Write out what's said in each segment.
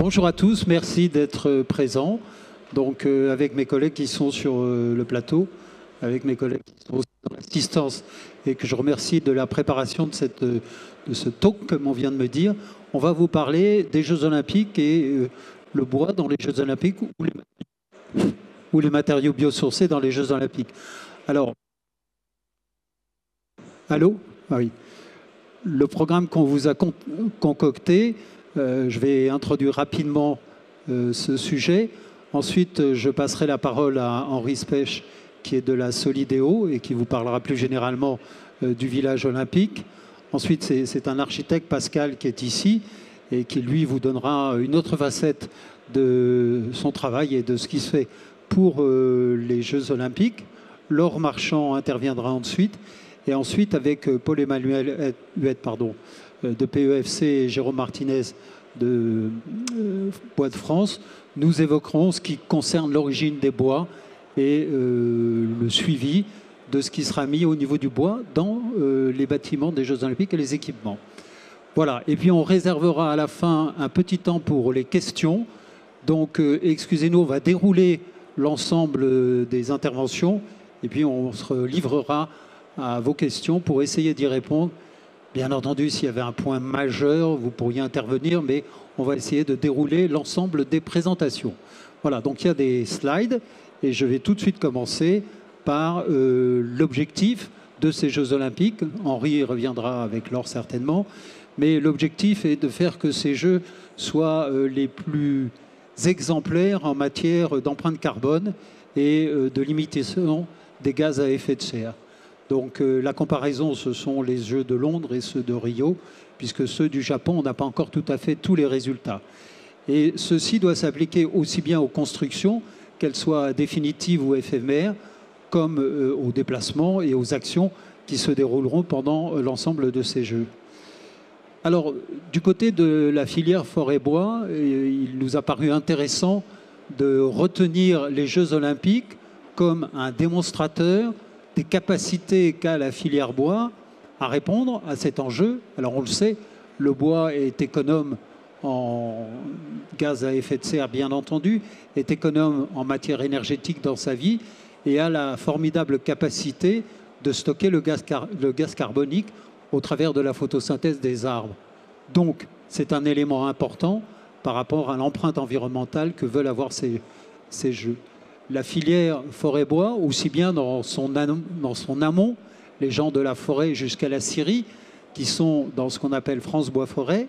Bonjour à tous, merci d'être présents. Donc, avec mes collègues qui sont sur le plateau, avec mes collègues qui sont aussi dans l'assistance et que je remercie de la préparation de ce talk, comme on vient de me dire, on va vous parler des Jeux Olympiques et le bois dans les Jeux Olympiques ou les matériaux biosourcés dans les Jeux Olympiques. Alors, allô? Ah oui. Le programme qu'on vous a concocté, je vais introduire rapidement ce sujet. Ensuite, je passerai la parole à Henri Spech, qui est de la Solideo et qui vous parlera plus généralement du village olympique. Ensuite, c'est un architecte, Pascal, qui est ici et qui, lui, vous donnera une autre facette de son travail et de ce qui se fait pour les Jeux Olympiques. Laure Marchand interviendra ensuite. Et ensuite, avec Paul-Emmanuel Huette, de PEFC et Jérôme Martinez de Bois de France, nous évoquerons ce qui concerne l'origine des bois et le suivi de ce qui sera mis au niveau du bois dans les bâtiments des Jeux Olympiques et les équipements. Voilà, et puis on réservera à la fin un petit temps pour les questions. Donc, excusez-nous, on va dérouler l'ensemble des interventions et puis on se livrera à vos questions pour essayer d'y répondre. Bien entendu, s'il y avait un point majeur, vous pourriez intervenir, mais on va essayer de dérouler l'ensemble des présentations. Voilà, donc il y a des slides et je vais tout de suite commencer par l'objectif de ces Jeux Olympiques. Henri reviendra avec Laure certainement, mais l'objectif est de faire que ces Jeux soient les plus exemplaires en matière d'empreinte carbone et de limitation des gaz à effet de serre. Donc la comparaison, ce sont les Jeux de Londres et ceux de Rio, puisque ceux du Japon, on n'a pas encore tout à fait tous les résultats. Et ceci doit s'appliquer aussi bien aux constructions, qu'elles soient définitives ou éphémères, comme aux déplacements et aux actions qui se dérouleront pendant l'ensemble de ces Jeux. Alors, du côté de la filière forêt-bois, il nous a paru intéressant de retenir les Jeux Olympiques comme un démonstrateur des capacités qu'a la filière bois à répondre à cet enjeu. Alors on le sait, le bois est économe en gaz à effet de serre, bien entendu, est économe en matière énergétique dans sa vie et a la formidable capacité de stocker le gaz carbonique au travers de la photosynthèse des arbres. Donc c'est un élément important par rapport à l'empreinte environnementale que veulent avoir ces jeux. La filière forêt-bois, aussi bien dans son amont, les gens de la forêt jusqu'à la scierie, qui sont dans ce qu'on appelle France Bois Forêt,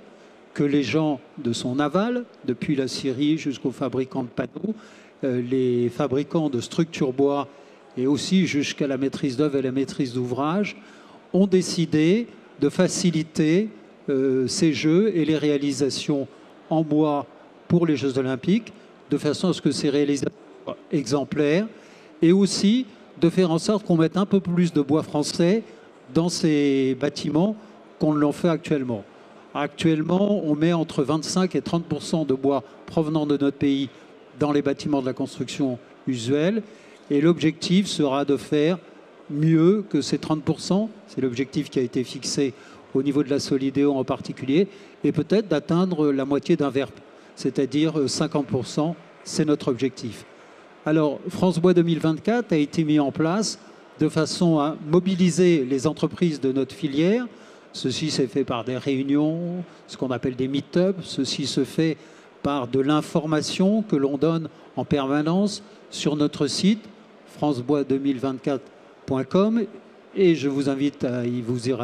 que les gens de son aval, depuis la scierie jusqu'aux fabricants de panneaux, les fabricants de structures bois et aussi jusqu'à la maîtrise d'œuvre et la maîtrise d'ouvrage, ont décidé de faciliter ces jeux et les réalisations en bois pour les Jeux Olympiques, de façon à ce que ces réalisations exemplaires et aussi de faire en sorte qu'on mette un peu plus de bois français dans ces bâtiments qu'on l'en fait actuellement. Actuellement, on met entre 25 et 30% de bois provenant de notre pays dans les bâtiments de la construction usuelle et l'objectif sera de faire mieux que ces 30%. C'est l'objectif qui a été fixé au niveau de la Solideo en particulier et peut-être d'atteindre la moitié d'un verre, c'est-à-dire 50%, c'est notre objectif. Alors, France Bois 2024 a été mis en place de façon à mobiliser les entreprises de notre filière. Ceci s'est fait par des réunions, ce qu'on appelle des meet-up. Ceci se fait par de l'information que l'on donne en permanence sur notre site francebois2024.com et je vous invite à vous y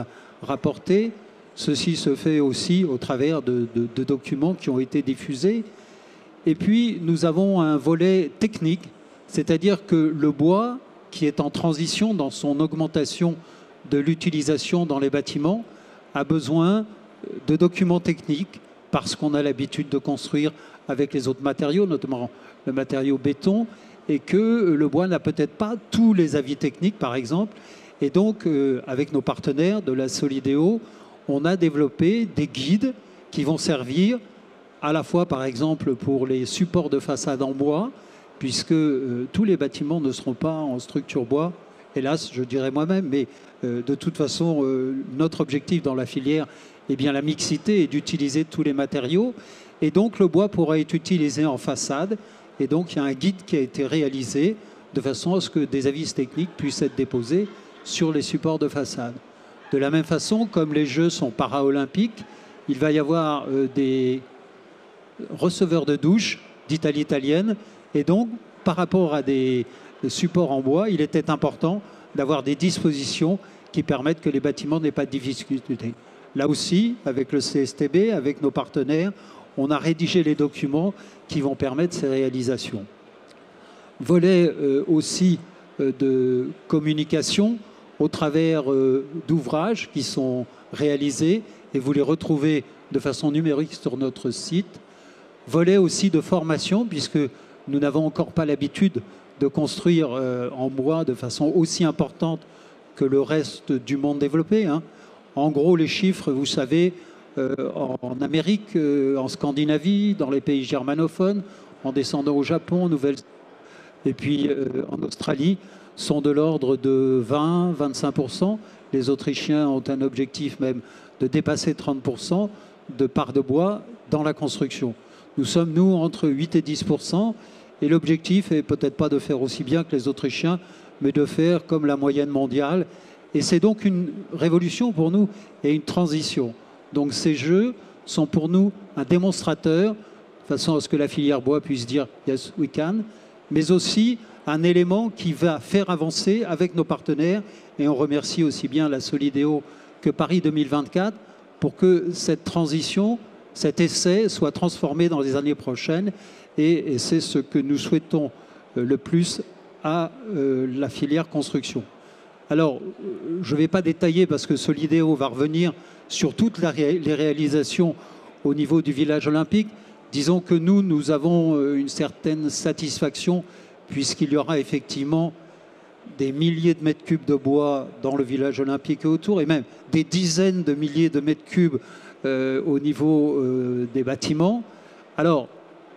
rapporter. Ceci se fait aussi au travers de documents qui ont été diffusés. Et puis, nous avons un volet technique, c'est-à-dire que le bois, qui est en transition dans son augmentation de l'utilisation dans les bâtiments, a besoin de documents techniques parce qu'on a l'habitude de construire avec les autres matériaux, notamment le matériau béton, et que le bois n'a peut-être pas tous les avis techniques, par exemple. Et donc, avec nos partenaires de la Solideo, on a développé des guides qui vont servir à la fois, par exemple, pour les supports de façade en bois, puisque tous les bâtiments ne seront pas en structure bois, hélas, je dirais moi-même, mais de toute façon, notre objectif dans la filière est bien la mixité et d'utiliser tous les matériaux. Et donc, le bois pourra être utilisé en façade. Et donc, il y a un guide qui a été réalisé de façon à ce que des avis techniques puissent être déposés sur les supports de façade. De la même façon, comme les Jeux sont paraolympiques, il va y avoir des receveurs de douche d'Italie italienne. Et donc, par rapport à des supports en bois, il était important d'avoir des dispositions qui permettent que les bâtiments n'aient pas de difficultés. Là aussi, avec le CSTB, avec nos partenaires, on a rédigé les documents qui vont permettre ces réalisations. Volet aussi de communication au travers d'ouvrages qui sont réalisés et vous les retrouvez de façon numérique sur notre site. Volet aussi de formation puisque nous n'avons encore pas l'habitude de construire en bois de façon aussi importante que le reste du monde développé, hein. En gros, les chiffres, vous savez, en Amérique, en Scandinavie, dans les pays germanophones, en descendant au Japon, et puis en Australie, sont de l'ordre de 20-25%. Les Autrichiens ont un objectif même de dépasser 30% de part de bois dans la construction. Nous sommes, nous, entre 8 et 10%, et l'objectif est peut-être pas de faire aussi bien que les Autrichiens, mais de faire comme la moyenne mondiale. Et c'est donc une révolution pour nous et une transition. Donc ces jeux sont pour nous un démonstrateur, de façon à ce que la filière bois puisse dire « yes, we can », mais aussi un élément qui va faire avancer avec nos partenaires. Et on remercie aussi bien la Solideo que Paris 2024 pour que cette transition, cet essai soit transformé dans les années prochaines. Et c'est ce que nous souhaitons le plus à la filière construction. Alors, je ne vais pas détailler parce que Solideo va revenir sur toutes les réalisations au niveau du village olympique. Disons que nous avons une certaine satisfaction puisqu'il y aura effectivement des milliers de mètres cubes de bois dans le village olympique et autour, et même des dizaines de milliers de mètres cubes au niveau des bâtiments. Alors,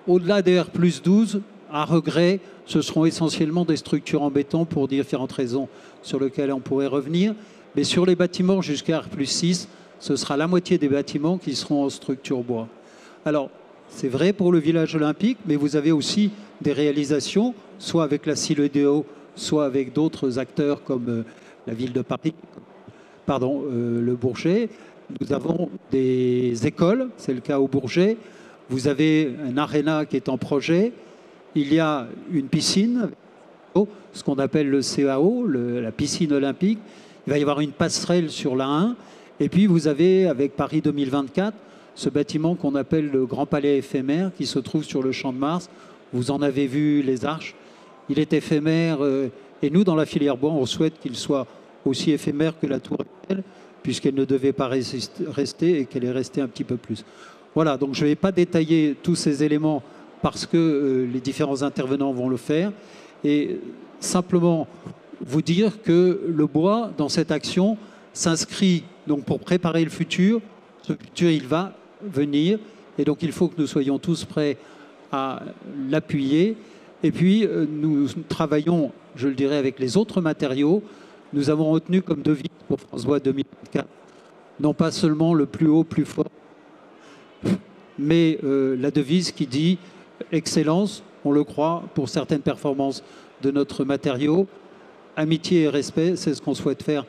au-delà des R+12, à regret, ce seront essentiellement des structures en béton pour différentes raisons sur lesquelles on pourrait revenir. Mais sur les bâtiments jusqu'à R+6, ce sera la moitié des bâtiments qui seront en structure bois. Alors, c'est vrai pour le village olympique, mais vous avez aussi des réalisations, soit avec la Solideo, soit avec d'autres acteurs comme la ville de Paris, pardon, le Bourget. Nous avons des écoles, c'est le cas au Bourget. Vous avez un aréna qui est en projet. Il y a une piscine, ce qu'on appelle le CAO, la piscine olympique. Il va y avoir une passerelle sur la 1. Et puis vous avez, avec Paris 2024, ce bâtiment qu'on appelle le Grand Palais éphémère qui se trouve sur le Champ de Mars. Vous en avez vu les arches. Il est éphémère. Et nous, dans la filière bois, on souhaite qu'il soit aussi éphémère que la Tour Eiffel, puisqu'elle ne devait pas rester et qu'elle est restée un petit peu plus. Voilà, donc je ne vais pas détailler tous ces éléments parce que les différents intervenants vont le faire. Et simplement vous dire que le bois, dans cette action, s'inscrit donc pour préparer le futur. Ce futur, il va venir. Et donc, il faut que nous soyons tous prêts à l'appuyer. Et puis, nous travaillons, je le dirais, avec les autres matériaux. Nous avons retenu comme devise pour France Bois 2024, non pas seulement le plus haut, plus fort, mais la devise qui dit excellence, on le croit, pour certaines performances de notre matériau. Amitié et respect, c'est ce qu'on souhaite faire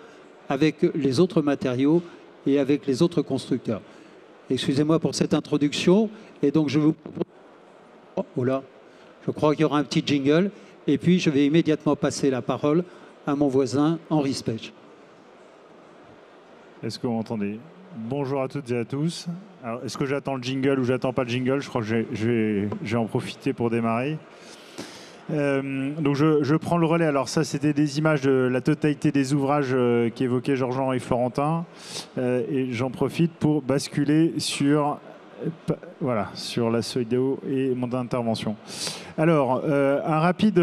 avec les autres matériaux et avec les autres constructeurs. Excusez-moi pour cette introduction. Et donc, je vous propose... Oh là, je crois qu'il y aura un petit jingle. Et puis, je vais immédiatement passer la parole à mon voisin Henri Spech. Est-ce que vous m'entendez? Bonjour à toutes et à tous. Alors, est-ce que j'attends le jingle ou j'attends pas le jingle? Je crois que je vais en profiter pour démarrer. Donc je prends le relais. Alors ça, c'était des images de la totalité des ouvrages qu'évoquaient Georges-Henri Florentin. Et j'en profite pour basculer sur la Solideo et mon intervention. Alors, un rapide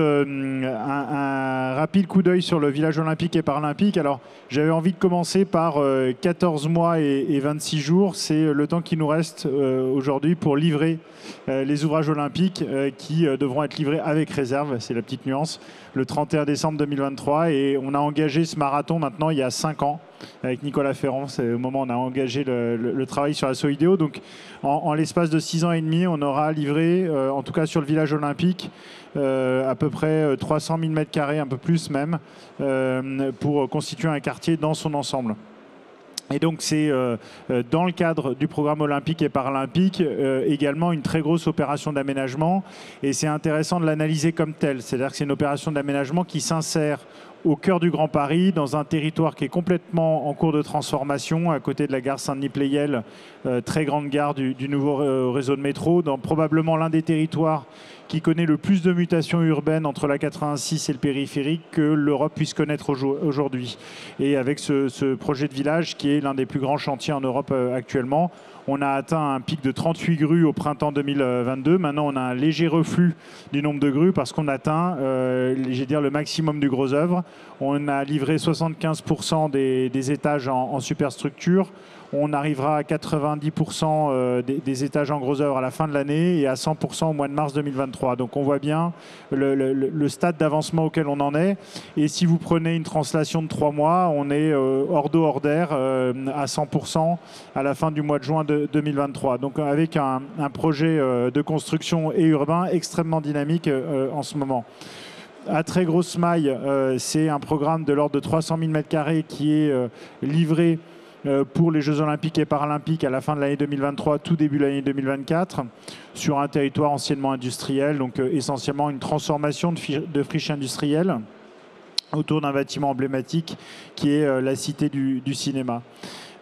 coup d'œil sur le village olympique et paralympique. Alors, j'avais envie de commencer par 14 mois et 26 jours. C'est le temps qui nous reste aujourd'hui pour livrer les ouvrages olympiques qui devront être livrés avec réserve. C'est la petite nuance. Le 31 décembre 2023. Et on a engagé ce marathon maintenant il y a 5 ans avec Nicolas Ferrand. C'est au moment où on a engagé le travail sur la Solideo. Donc, En l'espace de 6 ans et demi, on aura livré, en tout cas sur le village olympique, à peu près 300 000 m², un peu plus même, pour constituer un quartier dans son ensemble. Et donc c'est dans le cadre du programme olympique et paralympique également une très grosse opération d'aménagement, et c'est intéressant de l'analyser comme telle. C'est-à-dire que c'est une opération d'aménagement qui s'insère au cœur du Grand Paris, dans un territoire qui est complètement en cours de transformation, à côté de la gare Saint-Denis-Pleyel, très grande gare du nouveau réseau de métro, dans probablement l'un des territoires qui connaît le plus de mutations urbaines entre la 86 et le périphérique que l'Europe puisse connaître aujourd'hui. Et avec ce projet de village qui est l'un des plus grands chantiers en Europe actuellement, on a atteint un pic de 38 grues au printemps 2022. Maintenant, on a un léger reflux du nombre de grues parce qu'on atteint, le maximum du gros œuvre. On a livré 75% des étages en superstructure. On arrivera à 90% des étages en gros œuvre à la fin de l'année et à 100% au mois de mars 2023. Donc on voit bien le stade d'avancement auquel on en est. Et si vous prenez une translation de 3 mois, on est hors d'eau, hors d'air à 100% à la fin du mois de juin 2023. Donc avec un projet de construction et urbain extrêmement dynamique en ce moment. À très grosse maille, c'est un programme de l'ordre de 300 000 m² qui est livré pour les Jeux Olympiques et Paralympiques à la fin de l'année 2023, tout début de l'année 2024, sur un territoire anciennement industriel, donc essentiellement une transformation de friche industrielle autour d'un bâtiment emblématique qui est la Cité du cinéma.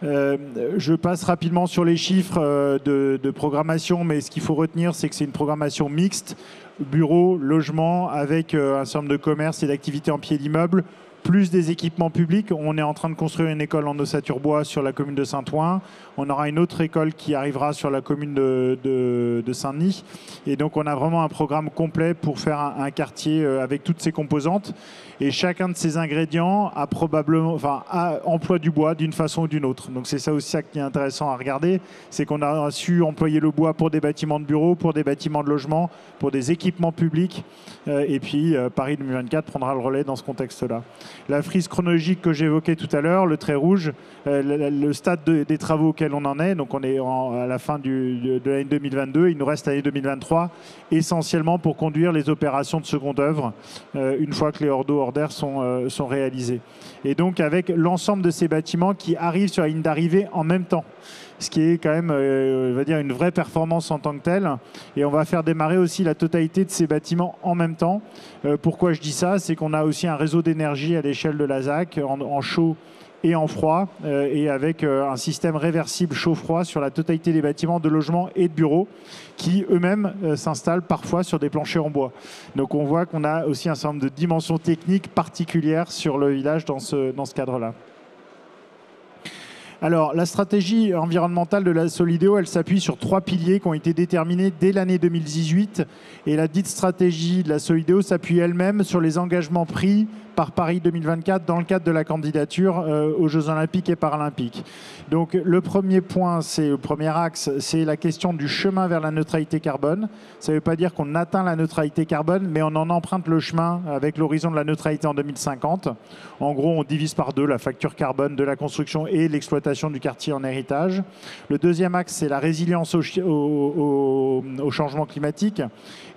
Je passe rapidement sur les chiffres de programmation, mais ce qu'il faut retenir, c'est que c'est une programmation mixte, bureaux, logements, avec un certain nombre de commerces et d'activités en pied d'immeuble, plus des équipements publics. On est en train de construire une école en ossature bois sur la commune de Saint-Ouen. On aura une autre école qui arrivera sur la commune de Saint-Denis. Et donc, on a vraiment un programme complet pour faire un quartier avec toutes ses composantes. Et chacun de ces ingrédients emploie du bois d'une façon ou d'une autre. Donc, c'est ça aussi qui est intéressant à regarder. C'est qu'on a su employer le bois pour des bâtiments de bureaux, pour des bâtiments de logement, pour des équipements publics. Et puis, Paris 2024 prendra le relais dans ce contexte-là. La frise chronologique que j'évoquais tout à l'heure, le trait rouge, le stade des travaux auquel on en est. Donc on est à la fin de l'année 2022. Il nous reste l'année 2023, essentiellement pour conduire les opérations de seconde œuvre, une fois que les hors d'eau, hors d'air sont réalisés. Et donc avec l'ensemble de ces bâtiments qui arrivent sur la ligne d'arrivée en même temps. Ce qui est quand même, une vraie performance en tant que telle. Et on va faire démarrer aussi la totalité de ces bâtiments en même temps. Pourquoi je dis ça? C'est qu'on a aussi un réseau d'énergie à l'échelle de la ZAC, en chaud et en froid, et avec un système réversible chaud-froid sur la totalité des bâtiments de logement et de bureaux, qui eux-mêmes s'installent parfois sur des planchers en bois. Donc on voit qu'on a aussi un certain nombre de dimensions techniques particulières sur le village dans ce cadre-là. Alors, la stratégie environnementale de la Solideo, elle s'appuie sur 3 piliers qui ont été déterminés dès l'année 2018. Et la dite stratégie de la Solideo s'appuie elle-même sur les engagements pris par Paris 2024 dans le cadre de la candidature aux Jeux Olympiques et Paralympiques. Donc, le premier point, le premier axe, c'est la question du chemin vers la neutralité carbone. Ça ne veut pas dire qu'on atteint la neutralité carbone, mais on en emprunte le chemin avec l'horizon de la neutralité en 2050. En gros, on divise par 2 la facture carbone de la construction et l'exploitation du quartier en héritage. Le deuxième axe, c'est la résilience au changement climatique,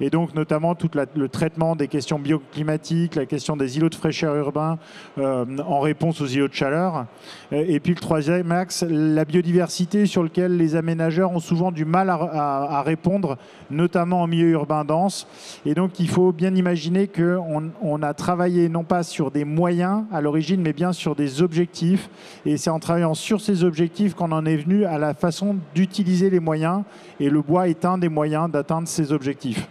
et donc notamment tout le traitement des questions bioclimatiques, la question des îlots de fraîcheur urbains en réponse aux îlots de chaleur. Et puis le troisième axe, la biodiversité, sur lequel les aménageurs ont souvent du mal à répondre, notamment en milieu urbain dense. Et donc il faut bien imaginer qu'on a travaillé non pas sur des moyens à l'origine, mais bien sur des objectifs. Et c'est en travaillant sur ces objectifs qu'on en est venu à la façon d'utiliser les moyens. Et le bois est un des moyens d'atteindre ces objectifs.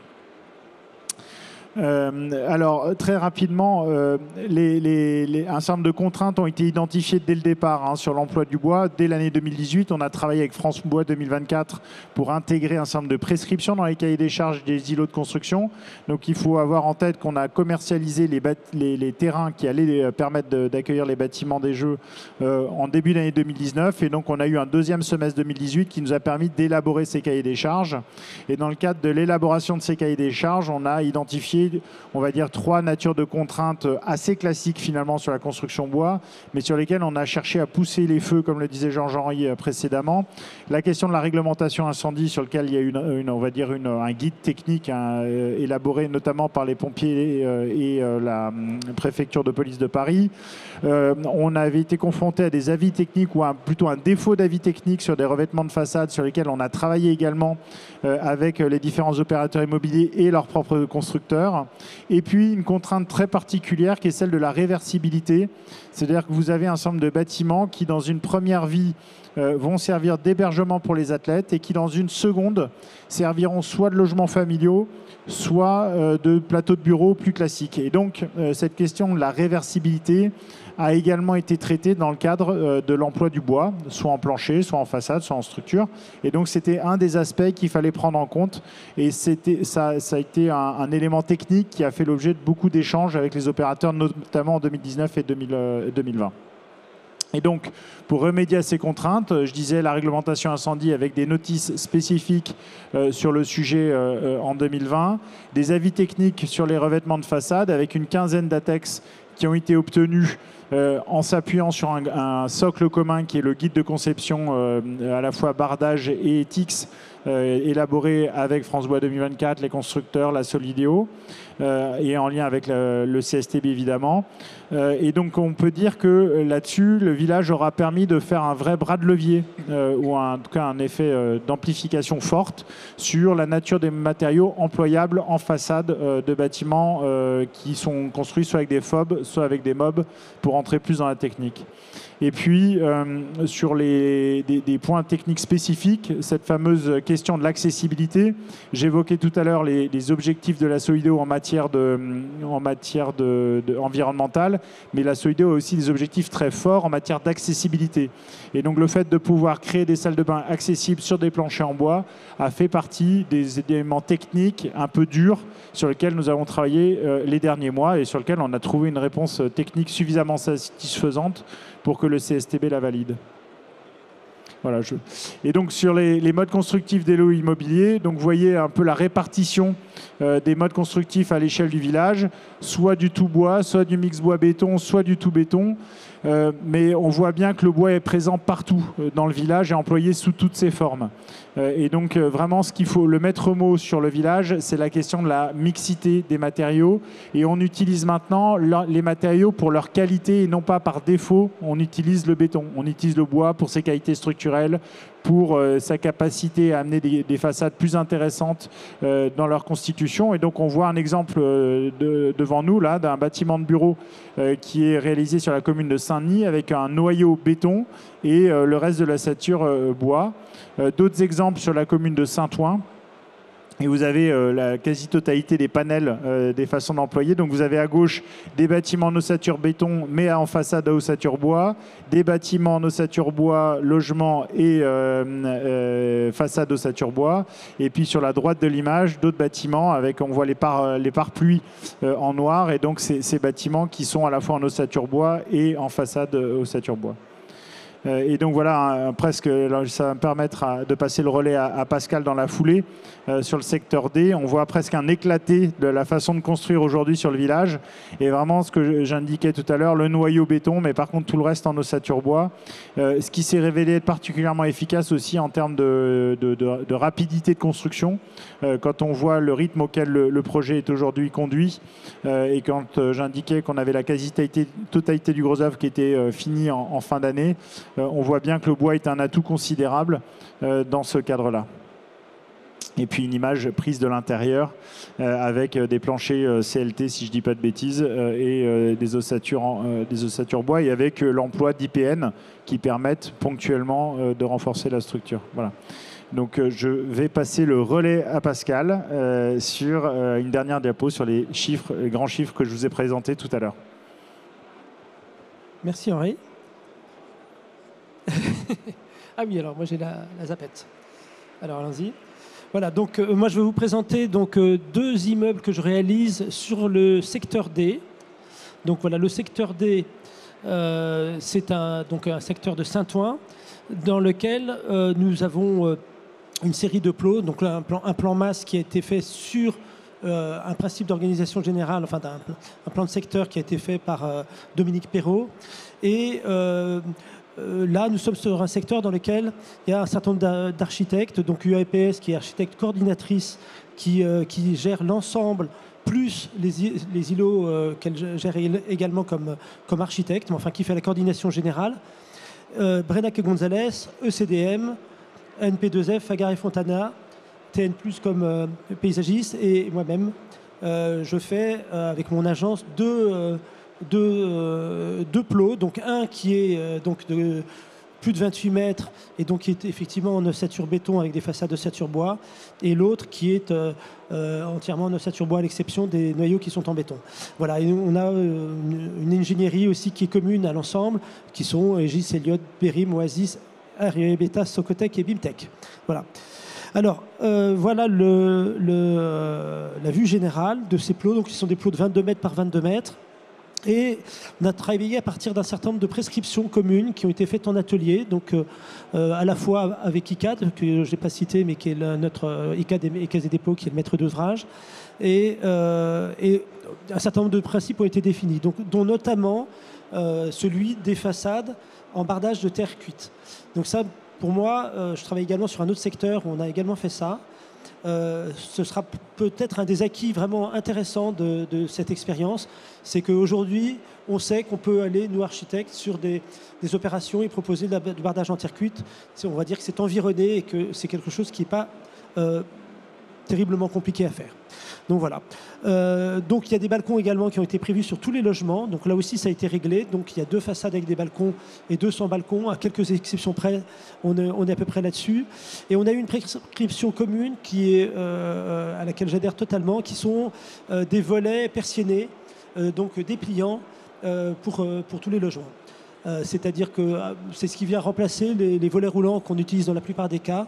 Alors, très rapidement, un certain nombre de contraintes ont été identifiées dès le départ sur l'emploi du bois. Dès l'année 2018, on a travaillé avec France Bois 2024 pour intégrer un certain nombre de prescriptions dans les cahiers des charges des îlots de construction. Donc, il faut avoir en tête qu'on a commercialisé les terrains qui allaient permettre d'accueillir les bâtiments des Jeux en début d'année 2019. Et donc, on a eu un deuxième semestre 2018 qui nous a permis d'élaborer ces cahiers des charges. Et dans le cadre de l'élaboration de ces cahiers des charges, on a identifié avait, on va dire, 3 natures de contraintes assez classiques finalement sur la construction bois, mais sur lesquelles on a cherché à pousser les feux, comme le disait Jean-Henri précédemment. La question de la réglementation incendie, sur laquelle il y a on va dire un guide technique élaboré notamment par les pompiers et la préfecture de police de Paris. On avait été confronté à des avis techniques ou plutôt un défaut d'avis technique sur des revêtements de façade sur lesquels on a travaillé également avec les différents opérateurs immobiliers et leurs propres constructeurs. Et puis une contrainte très particulière qui est celle de la réversibilité. C'est-à-dire que vous avez un certain nombre de bâtiments qui, dans une première vie, vont servir d'hébergement pour les athlètes et qui, dans une seconde, serviront soit de logements familiaux, soit de plateaux de bureaux plus classiques. Et donc, cette question de la réversibilité a également été traitée dans le cadre de l'emploi du bois, soit en plancher, soit en façade, soit en structure. Et donc, c'était un des aspects qu'il fallait prendre en compte. Et ça a été un élément technique qui a fait l'objet de beaucoup d'échanges avec les opérateurs, notamment en 2019 et 2020. Et donc, pour remédier à ces contraintes, je disais la réglementation incendie avec des notices spécifiques sur le sujet en 2020, des avis techniques sur les revêtements de façade avec une quinzaine d'ATEX qui ont été obtenus en s'appuyant sur un socle commun qui est le guide de conception à la fois bardage et ETICS élaboré avec France Bois 2024, les constructeurs, la Solideo et en lien avec le CSTB évidemment. Et donc on peut dire que là-dessus, le village aura permis de faire un vrai bras de levier ou en tout cas un effet d'amplification forte sur la nature des matériaux employables en façade de bâtiments qui sont construits soit avec des FOB, soit avec des MOB pour entrer plus dans la technique. Et puis, sur des points techniques spécifiques, cette fameuse question de l'accessibilité, j'évoquais tout à l'heure les objectifs de la Solideo en matière environnementale, mais la Solideo a aussi des objectifs très forts en matière d'accessibilité. Et donc, le fait de pouvoir créer des salles de bain accessibles sur des planchers en bois a fait partie des éléments techniques un peu durs sur lesquels nous avons travaillé les derniers mois et sur lesquels on a trouvé une réponse technique suffisamment satisfaisante pour que le CSTB la valide. Voilà, Et donc sur les modes constructifs des lots immobiliers, donc vous voyez un peu la répartition des modes constructifs à l'échelle du village, soit du tout bois, soit du mix bois-béton, soit du tout béton. Mais on voit bien que le bois est présent partout dans le village et employé sous toutes ses formes. Et donc vraiment ce qu'il faut, le maître mot sur le village, c'est la question de la mixité des matériaux. Et on utilise maintenant les matériaux pour leur qualité et non pas par défaut, on utilise le béton. On utilise le bois pour ses qualités structurelles, pour sa capacité à amener des façades plus intéressantes dans leur constitution. Et donc on voit un exemple devant nous là d'un bâtiment de bureau qui est réalisé sur la commune de Saint-Denis avec un noyau béton et le reste de la ossature bois. D'autres exemples sur la commune de Saint-Ouen. Et vous avez la quasi-totalité des panels des façons d'employer. Donc vous avez à gauche des bâtiments en ossature béton, mais en façade à ossature bois, des bâtiments en ossature bois, logement et façade ossature bois. Et puis sur la droite de l'image, d'autres bâtiments avec, on voit les pare-pluies en noir. Et donc ces bâtiments qui sont à la fois en ossature bois et en façade ossature bois. Et donc voilà, presque, ça va me permettre de passer le relais à Pascal dans la foulée. Sur le secteur D, on voit presque un éclaté de la façon de construire aujourd'hui sur le village. Et vraiment, ce que j'indiquais tout à l'heure, le noyau béton, mais par contre tout le reste en ossature bois. Ce qui s'est révélé être particulièrement efficace aussi en termes de rapidité de construction. Quand on voit le rythme auquel le projet est aujourd'hui conduit, et quand j'indiquais qu'on avait la quasi-totalité du gros œuvre qui était fini en fin d'année, on voit bien que le bois est un atout considérable dans ce cadre-là. Et puis une image prise de l'intérieur avec des planchers CLT, si je ne dis pas de bêtises, et des ossatures bois, et avec l'emploi d'IPN qui permettent ponctuellement de renforcer la structure. Voilà. Donc je vais passer le relais à Pascal sur une dernière diapo sur les chiffres, les grands chiffres que je vous ai présentés tout à l'heure. Merci Henri. Ah oui, alors moi j'ai la zapette. Alors allons-y. Voilà, donc moi je vais vous présenter donc, 2 immeubles que je réalise sur le secteur D. Donc voilà, le secteur D, c'est un secteur de Saint-Ouen dans lequel nous avons une série de plots, donc là, un plan masse qui a été fait sur un principe d'organisation générale, enfin un plan de secteur qui a été fait par Dominique Perrault. Et là, nous sommes sur un secteur dans lequel il y a un certain nombre d'architectes, donc UAPS qui est architecte coordinatrice, qui gère l'ensemble, plus les îlots qu'elle gère également comme architecte, mais enfin qui fait la coordination générale. Brenac et Gonzalez, ECDM, NP2F, Fagar et Fontana, TN+, comme paysagiste, et moi-même, je fais avec mon agence deux plots, donc un qui est donc de plus de 28 mètres et donc qui est effectivement en ossature béton avec des façades ossature bois, et l'autre qui est entièrement en ossature bois à l'exception des noyaux qui sont en béton. Voilà, et on a une ingénierie aussi qui est commune à l'ensemble, qui sont Aegis, Elliott, Périm, Oasis, RE Beta, Socotec et Bimtech. Voilà. Alors, voilà la vue générale de ces plots. Donc, ce sont des plots de 22 mètres par 22 mètres. Et on a travaillé à partir d'un certain nombre de prescriptions communes qui ont été faites en atelier, donc à la fois avec ICAD, que je n'ai pas cité, mais qui est notre ICAD et Caisse des dépôts, qui est le maître d'ouvrage, et un certain nombre de principes ont été définis, donc, dont notamment celui des façades en bardage de terre cuite. Donc ça, pour moi, je travaille également sur un autre secteur où on a également fait ça. Ce sera peut-être un des acquis vraiment intéressants de cette expérience, c'est qu'aujourd'hui, on sait qu'on peut aller, nous architectes, sur des opérations et proposer du bardage en terre cuite. On va dire que c'est environné et que c'est quelque chose qui n'est pas terriblement compliqué à faire. Donc voilà. Donc il y a des balcons également qui ont été prévus sur tous les logements. Donc là aussi ça a été réglé. Donc il y a 2 façades avec des balcons et 2 sans balcon. À quelques exceptions près, on est à peu près là-dessus. Et on a eu une prescription commune qui est, à laquelle j'adhère totalement, qui sont des volets persiennés, donc dépliants pour tous les logements. C'est-à-dire que c'est ce qui vient remplacer les volets roulants qu'on utilise dans la plupart des cas.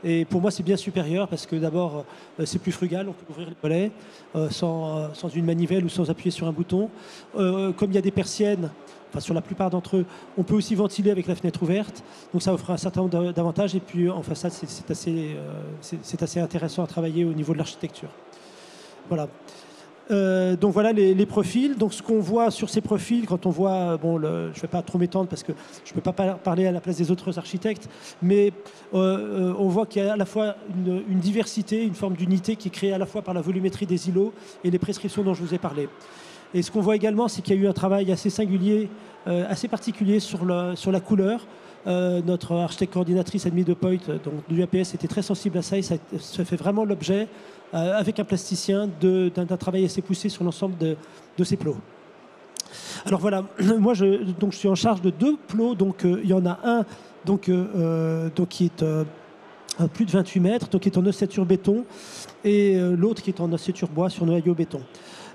Et pour moi, c'est bien supérieur parce que d'abord, c'est plus frugal, on peut ouvrir les volets sans une manivelle ou sans appuyer sur un bouton. Comme il y a des persiennes, enfin sur la plupart d'entre eux, on peut aussi ventiler avec la fenêtre ouverte. Donc ça offre un certain nombre d'avantages. Et puis en façade, c'est assez intéressant à travailler au niveau de l'architecture. Voilà. Donc voilà les profils. Donc ce qu'on voit sur ces profils, quand on voit, bon, je ne vais pas trop m'étendre parce que je ne peux pas parler à la place des autres architectes, mais on voit qu'il y a à la fois une diversité, une forme d'unité qui est créée à la fois par la volumétrie des îlots et les prescriptions dont je vous ai parlé. Et ce qu'on voit également, c'est qu'il y a eu un travail assez singulier, assez particulier sur la couleur. Notre architecte coordinatrice Annemie de Poit, donc de l'UAPS, était très sensible à ça et ça fait vraiment l'objet, avec un plasticien, d'un travail assez poussé sur l'ensemble de ces plots. Alors voilà, moi je suis en charge de 2 plots, donc il y en a un qui est plus de 28 mètres, donc qui est en ossature béton, et l'autre qui est en ossature bois sur noyau béton.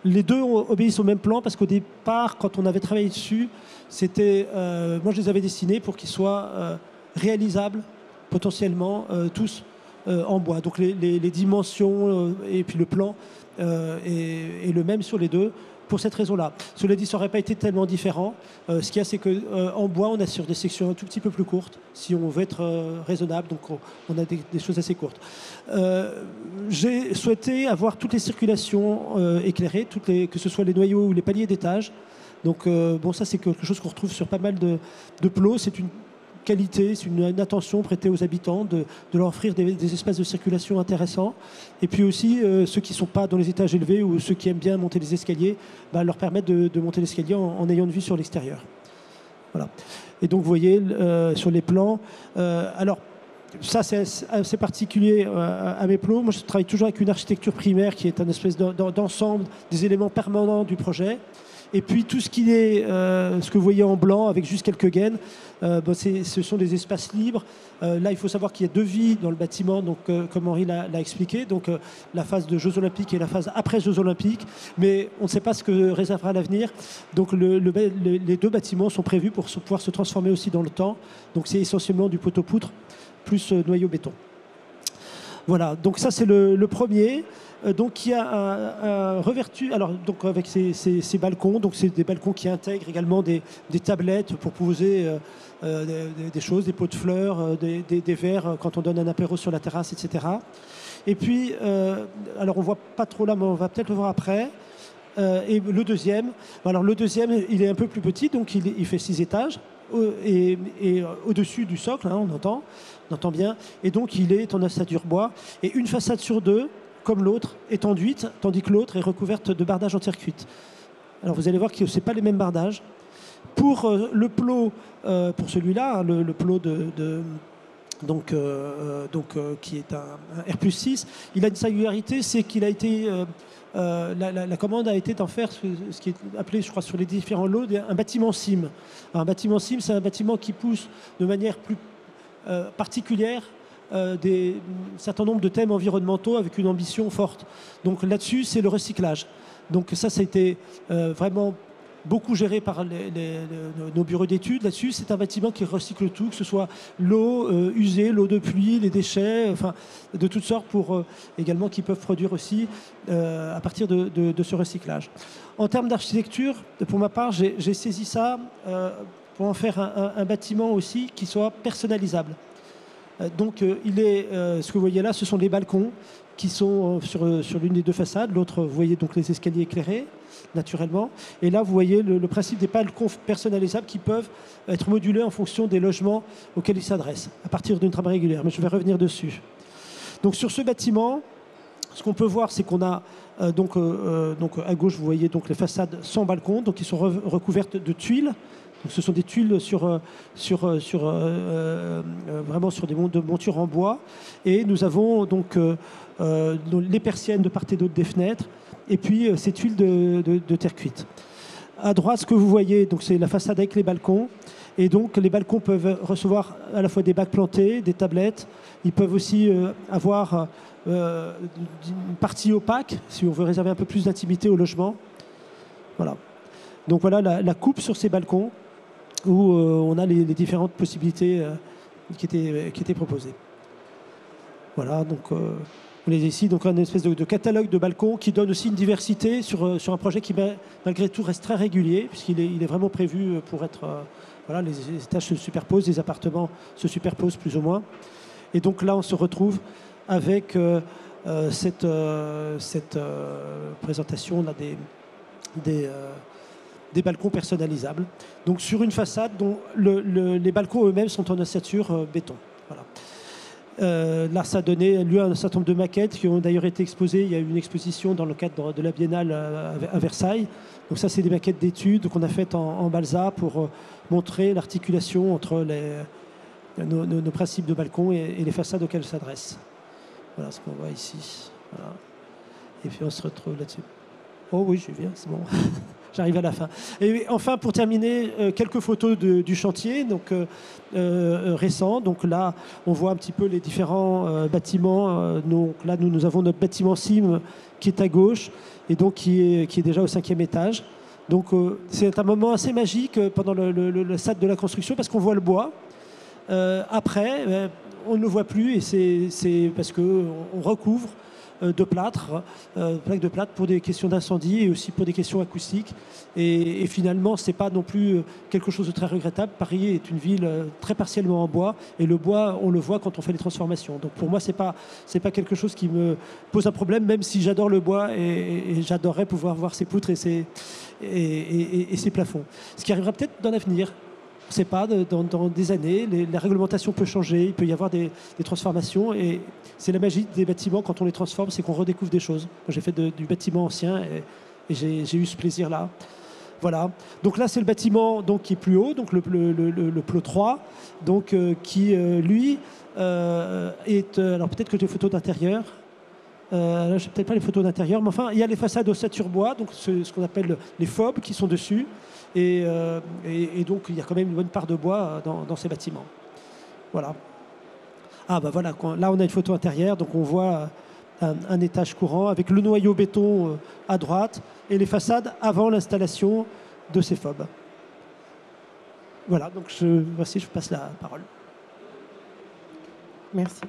Les 2 obéissent au même plan parce qu'au départ, quand on avait travaillé dessus, moi je les avais dessinés pour qu'ils soient réalisables potentiellement tous en bois. Donc les dimensions et puis le plan est le même sur les 2 pour cette raison-là. Cela dit, ça n'aurait pas été tellement différent. Ce qu'il y a, c'est qu'en bois, on est sur des sections un tout petit peu plus courtes, si on veut être raisonnable, donc on a des choses assez courtes. J'ai souhaité avoir toutes les circulations éclairées, que ce soit les noyaux ou les paliers d'étage. Donc bon, ça c'est quelque chose qu'on retrouve sur pas mal de plots. C'est une qualité, c'est une attention prêtée aux habitants de leur offrir des espaces de circulation intéressants. Et puis aussi, ceux qui ne sont pas dans les étages élevés ou ceux qui aiment bien monter les escaliers, leur permettre de monter l'escalier en ayant une vue sur l'extérieur. Voilà. Et donc, vous voyez, sur les plans, alors, ça, c'est assez particulier à mes plots. Moi, je travaille toujours avec une architecture primaire qui est un espèce d'ensemble des éléments permanents du projet. Et puis tout ce qui est, ce que vous voyez en blanc avec juste quelques gaines, ce sont des espaces libres. Là, il faut savoir qu'il y a 2 vies dans le bâtiment, donc, comme Henri l'a expliqué, donc la phase de Jeux Olympiques et la phase après Jeux Olympiques, mais on ne sait pas ce que réservera l'avenir. Donc les 2 bâtiments sont prévus pour pouvoir se transformer aussi dans le temps. Donc c'est essentiellement du poteau-poutre plus noyau béton. Voilà, donc ça c'est le premier. Donc qui a un revertu, alors donc avec ces balcons, donc c'est des balcons qui intègrent également des tablettes pour poser des choses, des pots de fleurs, des verres quand on donne un apéro sur la terrasse, etc. Et puis, alors on voit pas trop là, mais on va peut-être le voir après. Et le deuxième, il est un peu plus petit, donc il fait 6 étages. Et au-dessus du socle, hein, on entend bien. Et donc il est en ossature bois. Et une façade sur deux, comme l'autre, est enduite, tandis que l'autre est recouverte de bardages en terre cuite. Alors vous allez voir que ce n'est pas les mêmes bardages. Pour le plot, pour celui-là, hein, le plot qui est un R+6, il a une singularité, c'est qu'il a été... la commande a été d'en faire ce qui est appelé, je crois, sur les différents lots, un bâtiment CIM. Alors, un bâtiment CIM, c'est un bâtiment qui pousse de manière plus particulière un certain nombre de thèmes environnementaux avec une ambition forte. Donc là-dessus, c'est le recyclage. Donc ça a été vraiment beaucoup géré par nos bureaux d'études. Là-dessus, c'est un bâtiment qui recycle tout, que ce soit l'eau usée, l'eau de pluie, les déchets, enfin, de toutes sortes, également qui peuvent produire aussi à partir de ce recyclage. En termes d'architecture, pour ma part, j'ai saisi ça pour en faire un bâtiment aussi qui soit personnalisable. Donc, ce que vous voyez là, ce sont les balcons qui sont sur l'une des deux façades. L'autre, vous voyez donc les escaliers éclairés, naturellement. Et là, vous voyez le principe des balcons personnalisables qui peuvent être modulés en fonction des logements auxquels ils s'adressent, à partir d'une trame régulière. Mais je vais revenir dessus. Donc, sur ce bâtiment, ce qu'on peut voir, c'est qu'on a donc à gauche, vous voyez donc les façades sans balcon, donc qui sont recouvertes de tuiles. Donc, ce sont des tuiles vraiment sur des montures en bois. Et nous avons donc les persiennes de part et d'autre des fenêtres, et puis ces tuiles de terre cuite. À droite, ce que vous voyez, donc c'est la façade avec les balcons. Et donc les balcons peuvent recevoir à la fois des bacs plantés, des tablettes. Ils peuvent aussi avoir une partie opaque, si on veut réserver un peu plus d'intimité au logement. Voilà. Donc voilà la coupe sur ces balcons, où on a les différentes possibilités qui étaient proposées. Voilà, donc on est ici, donc une espèce de catalogue de balcons qui donne aussi une diversité sur un projet qui, malgré tout, reste très régulier, puisqu'il est vraiment prévu pour être... voilà, les étages se superposent, les appartements se superposent plus ou moins. Et donc là, on se retrouve avec cette présentation là, des balcons personnalisables. Donc sur une façade dont les balcons eux-mêmes sont en ossature béton. Voilà. Là, ça a donné lieu à un certain nombre de maquettes qui ont d'ailleurs été exposées. Il y a eu une exposition dans le cadre de la Biennale à Versailles. Donc ça, c'est des maquettes d'études qu'on a faites en balsa pour montrer l'articulation entre nos principes de balcon et les façades auxquelles ça s'adresse. Voilà ce qu'on voit ici. Voilà. Et puis on se retrouve là-dessus. Oh oui, je viens, c'est bon. J'arrive à la fin. Et enfin, pour terminer, quelques photos du chantier donc, récent. Donc là, on voit un petit peu les différents bâtiments. Donc là, nous avons notre bâtiment CIM qui est à gauche et donc qui est déjà au 5e étage. Donc c'est un moment assez magique pendant le stade de la construction parce qu'on voit le bois. Après, on ne le voit plus et c'est parce qu'on recouvre de plâtre, plaques de plâtre pour des questions d'incendie et aussi pour des questions acoustiques. Et finalement, ce n'est pas non plus quelque chose de très regrettable. Paris est une ville très partiellement en bois et le bois, on le voit quand on fait les transformations. Donc pour moi, c'est pas quelque chose qui me pose un problème, même si j'adore le bois et j'adorerais pouvoir voir ses poutres et ses plafonds. Ce qui arrivera peut-être dans l'avenir. On ne sait pas, dans des années, la réglementation peut changer, il peut y avoir des transformations et c'est la magie des bâtiments quand on les transforme, c'est qu'on redécouvre des choses. Moi, j'ai fait du bâtiment ancien et j'ai eu ce plaisir-là. Voilà. Donc là, c'est le bâtiment donc, qui est plus haut, donc le plot 3, donc, qui, lui, est... alors peut-être que j'ai des photos d'intérieur. Là, je n'ai peut-être pas les photos d'intérieur, mais enfin, il y a les façades ossature bois, donc ce qu'on appelle les FOB qui sont dessus. Et donc, il y a quand même une bonne part de bois dans ces bâtiments. Voilà. Ah, bah voilà. Là, on a une photo intérieure. Donc, on voit un étage courant avec le noyau béton à droite et les façades avant l'installation de ces FOB. Voilà. Donc, voici, je passe la parole. Merci.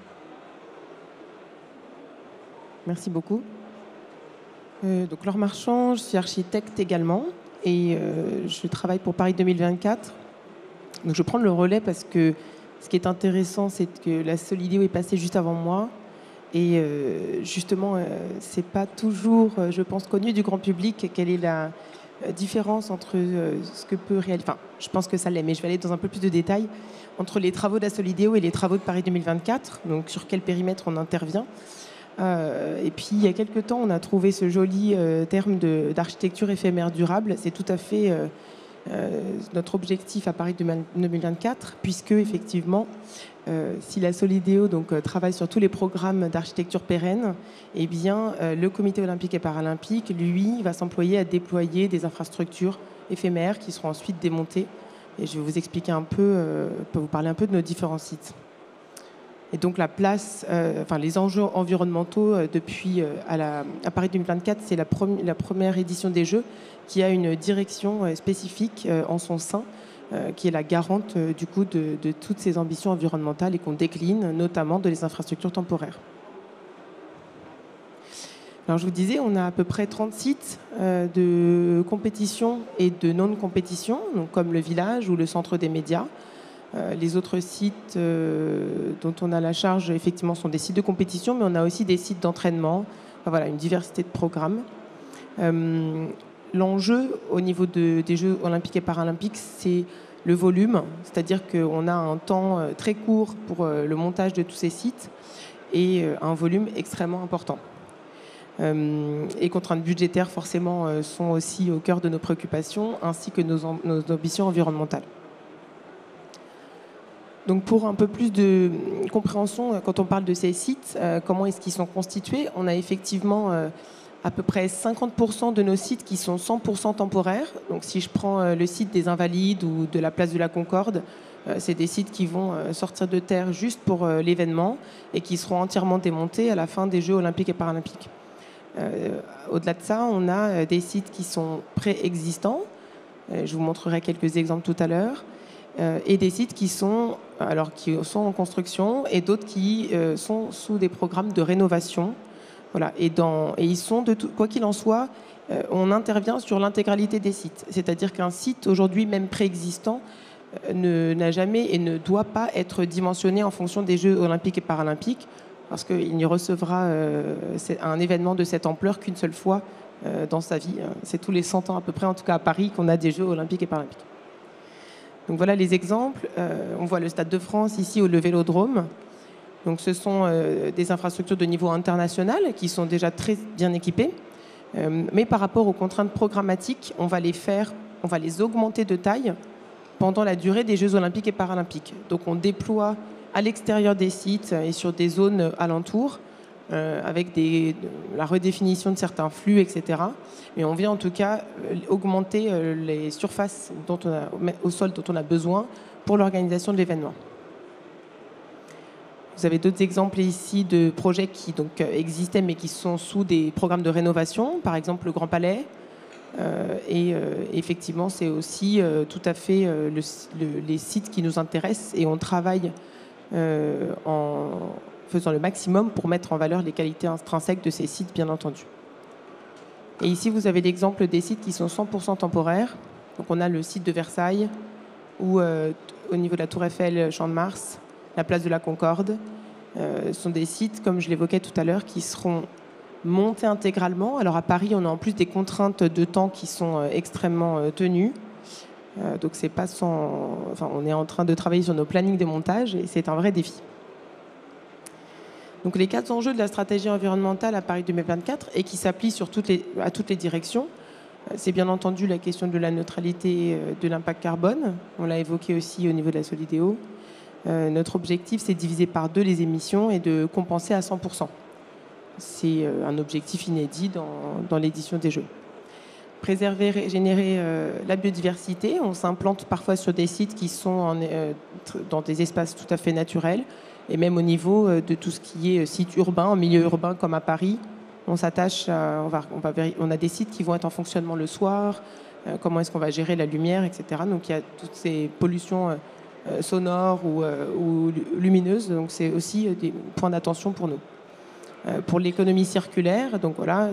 Merci beaucoup. Donc Laure Marchand, je suis architecte également et je travaille pour Paris 2024. Donc je prends le relais parce que ce qui est intéressant, c'est que la Solideo est passée juste avant moi. Et justement, c'est pas toujours, je pense, connu du grand public quelle est la différence entre ce que peut réaliser. Enfin, je pense que ça l'est, mais je vais aller dans un peu plus de détails entre les travaux de la Solideo et les travaux de Paris 2024. Donc, sur quel périmètre on intervient. Et puis, il y a quelques temps, on a trouvé ce joli terme d'architecture éphémère durable. C'est tout à fait notre objectif à Paris 2024, puisque effectivement, si la Solideo travaille sur tous les programmes d'architecture pérenne, eh bien, le Comité olympique et paralympique, lui, va s'employer à déployer des infrastructures éphémères qui seront ensuite démontées. Et je vais vous expliquer un peu, vous parler un peu de nos différents sites. Et donc la place, les enjeux environnementaux depuis à Paris 2024, c'est la première édition des Jeux qui a une direction spécifique en son sein, qui est la garante du coup de toutes ces ambitions environnementales et qu'on décline notamment de les infrastructures temporaires. Alors je vous disais, on a à peu près 30 sites de compétition et de non-compétition, donc comme le village ou le centre des médias. Les autres sites dont on a la charge, effectivement, sont des sites de compétition, mais on a aussi des sites d'entraînement. Enfin, voilà, une diversité de programmes. L'enjeu au niveau des Jeux olympiques et paralympiques, c'est le volume, c'est-à-dire qu'on a un temps très court pour le montage de tous ces sites et un volume extrêmement important. Les contraintes budgétaires, forcément, sont aussi au cœur de nos préoccupations, ainsi que nos ambitions environnementales. Donc pour un peu plus de compréhension, quand on parle de ces sites, comment est-ce qu'ils sont constitués? On a effectivement à peu près 50% de nos sites qui sont 100% temporaires. Donc si je prends le site des Invalides ou de la place de la Concorde, c'est des sites qui vont sortir de terre juste pour l'événement et qui seront entièrement démontés à la fin des Jeux olympiques et paralympiques. Au-delà de ça, on a des sites qui sont préexistants. Je vous montrerai quelques exemples tout à l'heure. Et des sites qui sont en construction et d'autres qui sont sous des programmes de rénovation. Voilà. Et ils sont, quoi qu'il en soit, on intervient sur l'intégralité des sites. C'est-à-dire qu'un site, aujourd'hui, même préexistant, n'a jamais et ne doit pas être dimensionné en fonction des Jeux olympiques et paralympiques, parce qu'il n'y recevra un événement de cette ampleur qu'une seule fois dans sa vie. C'est tous les 100 ans à peu près, en tout cas à Paris, qu'on a des Jeux olympiques et paralympiques. Donc voilà les exemples. On voit le Stade de France ici, le Vélodrome. Donc ce sont des infrastructures de niveau international qui sont déjà très bien équipées. Mais par rapport aux contraintes programmatiques, on va les augmenter de taille pendant la durée des Jeux olympiques et paralympiques. Donc on déploie à l'extérieur des sites et sur des zones alentours avec la redéfinition de certains flux, etc. Mais on vient en tout cas augmenter les surfaces au sol dont on a besoin pour l'organisation de l'événement. Vous avez d'autres exemples ici de projets qui existaient mais qui sont sous des programmes de rénovation, par exemple le Grand Palais. Effectivement, c'est aussi tout à fait les sites qui nous intéressent et on travaille en faisant le maximum pour mettre en valeur les qualités intrinsèques de ces sites, bien entendu. Et ici, vous avez l'exemple des sites qui sont 100% temporaires. Donc, on a le site de Versailles, ou au niveau de la Tour Eiffel, Champ de Mars, la place de la Concorde. Ce sont des sites, comme je l'évoquais tout à l'heure, qui seront montés intégralement. Alors, à Paris, on a en plus des contraintes de temps qui sont extrêmement tenues. Donc, c'est pas on est en train de travailler sur nos plannings de montage et c'est un vrai défi. Donc les 4 enjeux de la stratégie environnementale à Paris 2024 et qui s'applient à toutes les directions, c'est bien entendu la question de la neutralité de l'impact carbone. On l'a évoqué aussi au niveau de la Solideo. Notre objectif, c'est de diviser par 2 les émissions et de compenser à 100%. C'est un objectif inédit dans l'édition des Jeux. Préserver, régénérer la biodiversité. On s'implante parfois sur des sites qui sont dans des espaces tout à fait naturels. Et même au niveau de tout ce qui est site urbain, en milieu urbain comme à Paris, on s'attache on a des sites qui vont être en fonctionnement le soir, comment est-ce qu'on va gérer la lumière, etc. Donc il y a toutes ces pollutions sonores ou lumineuses, donc c'est aussi des points d'attention pour nous. pour l'économie circulaire. Donc voilà,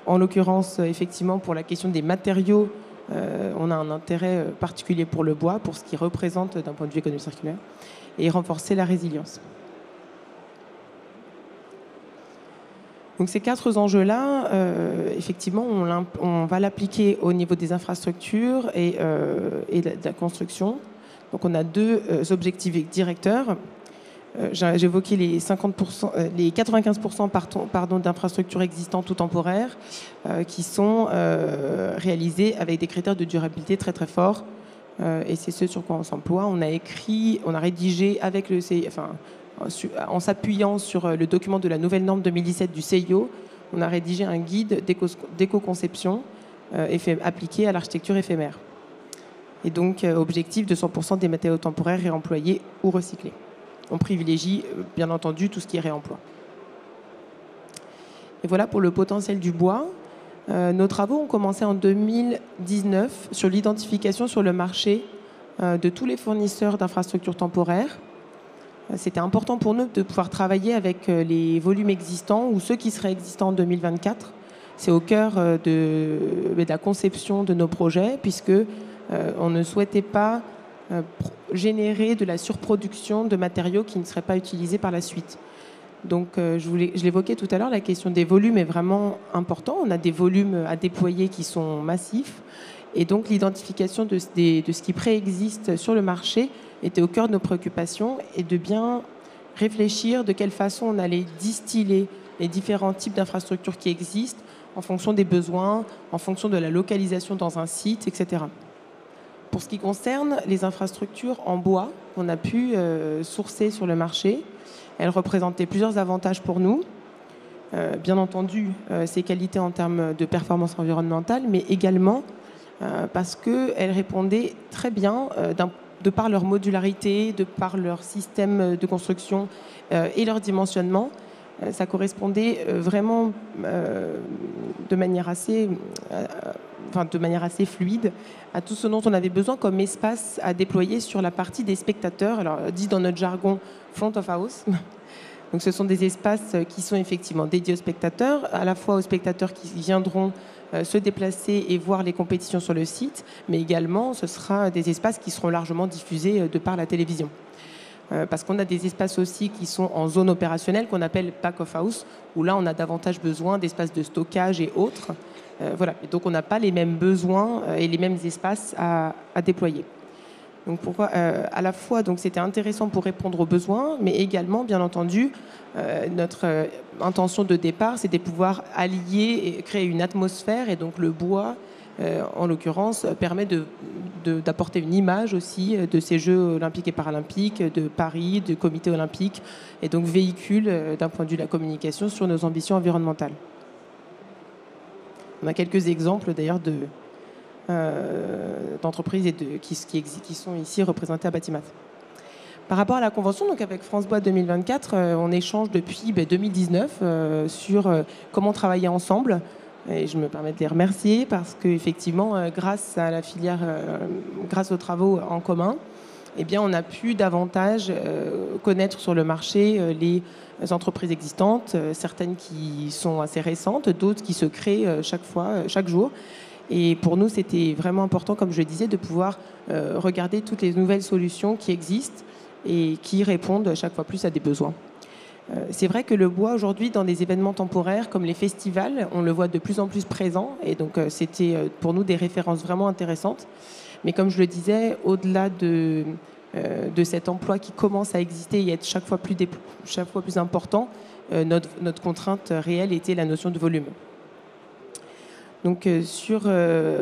en l'occurrence, effectivement, pour la question des matériaux, on a un intérêt particulier pour le bois, pour ce qu'il représente d'un point de vue économie circulaire, et renforcer la résilience. Donc ces 4 enjeux-là, effectivement, on va l'appliquer au niveau des infrastructures et de la construction. Donc on a 2 objectifs directeurs. J'évoquais les 95% d'infrastructures existantes ou temporaires qui sont réalisées avec des critères de durabilité très très forts. Et c'est ce sur quoi on s'emploie. On a rédigé avec le en s'appuyant sur le document de la nouvelle norme 2017 du CIO, on a rédigé un guide d'éco-conception appliqué à l'architecture éphémère. Et donc, objectif de 100% des matériaux temporaires réemployés ou recyclés. On privilégie, bien entendu, tout ce qui est réemploi. Et voilà pour le potentiel du bois. Nos travaux ont commencé en 2019 sur l'identification sur le marché de tous les fournisseurs d'infrastructures temporaires. C'était important pour nous de pouvoir travailler avec les volumes existants ou ceux qui seraient existants en 2024. C'est au cœur de la conception de nos projets, puisque on ne souhaitait pas générer de la surproduction de matériaux qui ne seraient pas utilisés par la suite. Donc, je l'évoquais tout à l'heure, la question des volumes est vraiment importante. On a des volumes à déployer qui sont massifs. Et donc, l'identification de ce qui préexiste sur le marché était au cœur de nos préoccupations et de bien réfléchir de quelle façon on allait distiller les différents types d'infrastructures qui existent en fonction des besoins, en fonction de la localisation dans un site, etc. Pour ce qui concerne les infrastructures en bois qu'on a pu sourcer sur le marché, elles représentaient plusieurs avantages pour nous. Bien entendu, ces qualités en termes de performance environnementale, mais également parce qu'elles répondaient très bien, de par leur modularité, de par leur système de construction et leur dimensionnement. Ça correspondait vraiment de manière assez fluide à tout ce dont on avait besoin comme espace à déployer sur la partie des spectateurs. Alors, dit dans notre jargon, front of house. Donc, ce sont des espaces qui sont effectivement dédiés aux spectateurs, à la fois aux spectateurs qui viendront se déplacer et voir les compétitions sur le site, mais également, ce sera des espaces qui seront largement diffusés de par la télévision. Parce qu'on a des espaces aussi qui sont en zone opérationnelle, qu'on appelle back of house, où là, on a davantage besoin d'espaces de stockage et autres. Voilà. Et donc, on n'a pas les mêmes besoins et les mêmes espaces à déployer. Donc, pourquoi à la fois, donc, c'était intéressant pour répondre aux besoins, mais également, bien entendu, notre intention de départ, c'était de pouvoir allier et créer une atmosphère. Et donc, le bois, en l'occurrence, permet d'apporter une image aussi de ces Jeux olympiques et paralympiques, de Paris, du comité olympique, et donc véhicule d'un point de vue de la communication sur nos ambitions environnementales. On a quelques exemples d'ailleurs d'entreprises qui sont ici représentées à Batimat. Par rapport à la convention, donc avec France Bois 2024, on échange depuis 2019 sur comment travailler ensemble. Et je me permets de les remercier parce qu'effectivement, grâce à la filière, grâce aux travaux en commun, eh bien, on a pu davantage connaître sur le marché les entreprises existantes, certaines qui sont assez récentes, d'autres qui se créent chaque jour. Et pour nous, c'était vraiment important, comme je le disais, de pouvoir regarder toutes les nouvelles solutions qui existent et qui répondent chaque fois plus à des besoins. C'est vrai que le bois, aujourd'hui, dans des événements temporaires comme les festivals, on le voit de plus en plus présent. Et donc, c'était pour nous des références vraiment intéressantes. Mais comme je le disais, au-delà de cet emploi qui commence à exister et être chaque fois plus important, notre contrainte réelle était la notion de volume. Donc,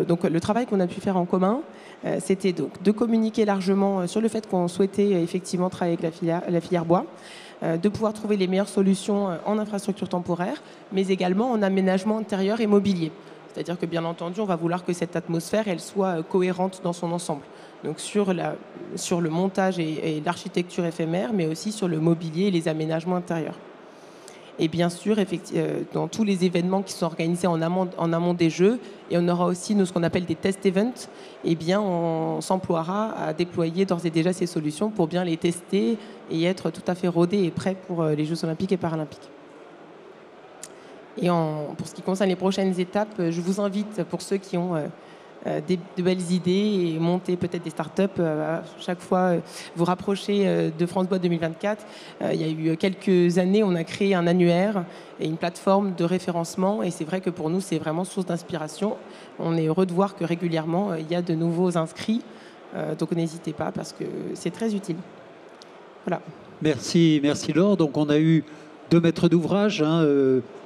donc le travail qu'on a pu faire en commun, c'était donc de communiquer largement sur le fait qu'on souhaitait effectivement travailler avec la filière bois, de pouvoir trouver les meilleures solutions en infrastructure temporaire, mais également en aménagement intérieur et mobilier. C'est-à-dire que, bien entendu, on va vouloir que cette atmosphère, elle soit cohérente dans son ensemble. Donc, sur le montage et l'architecture éphémère, mais aussi sur le mobilier et les aménagements intérieurs. Et bien sûr, dans tous les événements qui sont organisés en amont des Jeux, et on aura aussi ce qu'on appelle des test events, eh bien, on s'emploiera à déployer d'ores et déjà ces solutions pour bien les tester et être tout à fait rodés et prêts pour les Jeux olympiques et paralympiques. Et pour ce qui concerne les prochaines étapes, je vous invite, pour ceux qui ont de belles idées et monter peut-être des startups, à chaque fois vous rapprocher de France Bois 2024. Il y a eu quelques années, on a créé un annuaire et une plateforme de référencement, et c'est vrai que pour nous, c'est vraiment source d'inspiration. On est heureux de voir que régulièrement, il y a de nouveaux inscrits, donc n'hésitez pas parce que c'est très utile. Voilà. Merci Laure. Donc on a eu 2 maîtres d'ouvrage,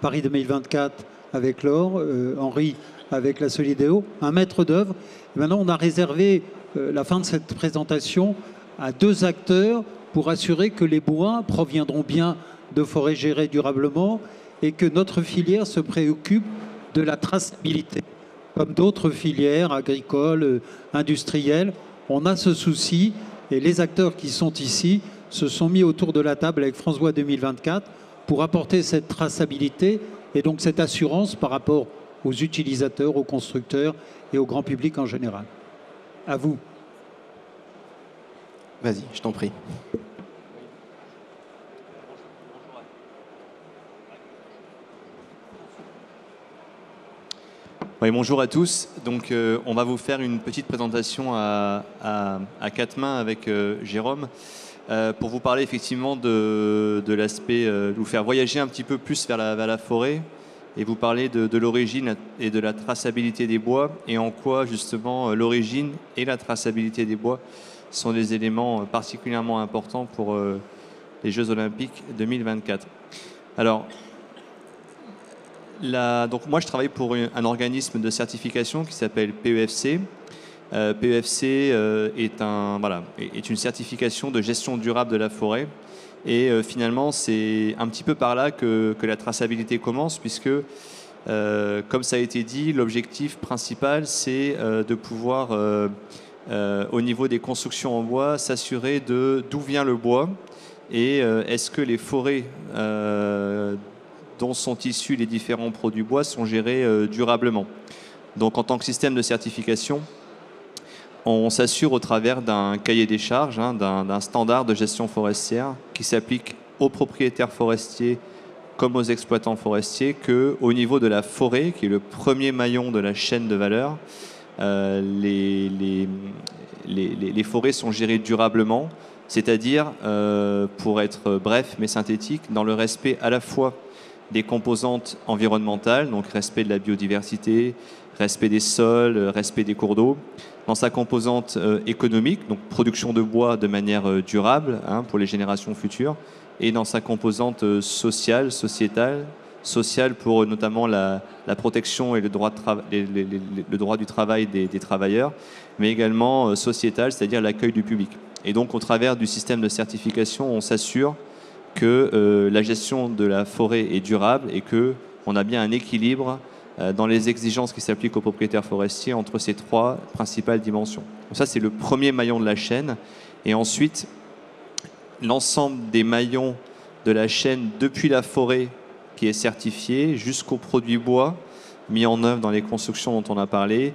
Paris 2024 avec Laure, Henri avec la Solidéo, un maître d'œuvre. Maintenant, on a réservé la fin de cette présentation à 2 acteurs pour assurer que les bois proviendront bien de forêts gérées durablement et que notre filière se préoccupe de la traçabilité. Comme d'autres filières agricoles, industrielles, on a ce souci et les acteurs qui sont ici se sont mis autour de la table avec France Bois 2024 pour apporter cette traçabilité et donc cette assurance par rapport aux utilisateurs, aux constructeurs et au grand public en général. À vous. Vas-y, je t'en prie. Oui, bonjour à tous. Donc, on va vous faire une petite présentation à 4 mains avec Jérôme pour vous parler effectivement de l'aspect, vous faire voyager un petit peu plus vers la forêt et vous parler de l'origine et de la traçabilité des bois et en quoi justement l'origine et la traçabilité des bois sont des éléments particulièrement importants pour les Jeux Olympiques 2024. Alors, donc moi je travaille pour un organisme de certification qui s'appelle PEFC. PEFC est une certification de gestion durable de la forêt. Et finalement, c'est un petit peu par là que la traçabilité commence, puisque, comme ça a été dit, l'objectif principal, c'est de pouvoir, au niveau des constructions en bois, s'assurer d'où vient le bois et est-ce que les forêts dont sont issus les différents produits bois sont gérés durablement. Donc, en tant que système de certification, on s'assure au travers d'un cahier des charges, d'un standard de gestion forestière qui s'applique aux propriétaires forestiers comme aux exploitants forestiers, qu'au niveau de la forêt, qui est le premier maillon de la chaîne de valeur, les forêts sont gérées durablement, c'est-à-dire, pour être bref mais synthétique, dans le respect à la fois des composantes environnementales, donc respect de la biodiversité, respect des sols, respect des cours d'eau, dans sa composante économique, donc production de bois de manière durable pour les générations futures, et dans sa composante sociale, sociétale, pour notamment la protection et le droit du travail des travailleurs, mais également sociétale, c'est-à-dire l'accueil du public. Et donc au travers du système de certification, on s'assure que la gestion de la forêt est durable et qu'on a bien un équilibre dans les exigences qui s'appliquent aux propriétaires forestiers entre ces 3 principales dimensions. Donc ça, c'est le premier maillon de la chaîne. Et ensuite, l'ensemble des maillons de la chaîne depuis la forêt qui est certifiée jusqu'au produit bois mis en œuvre dans les constructions dont on a parlé.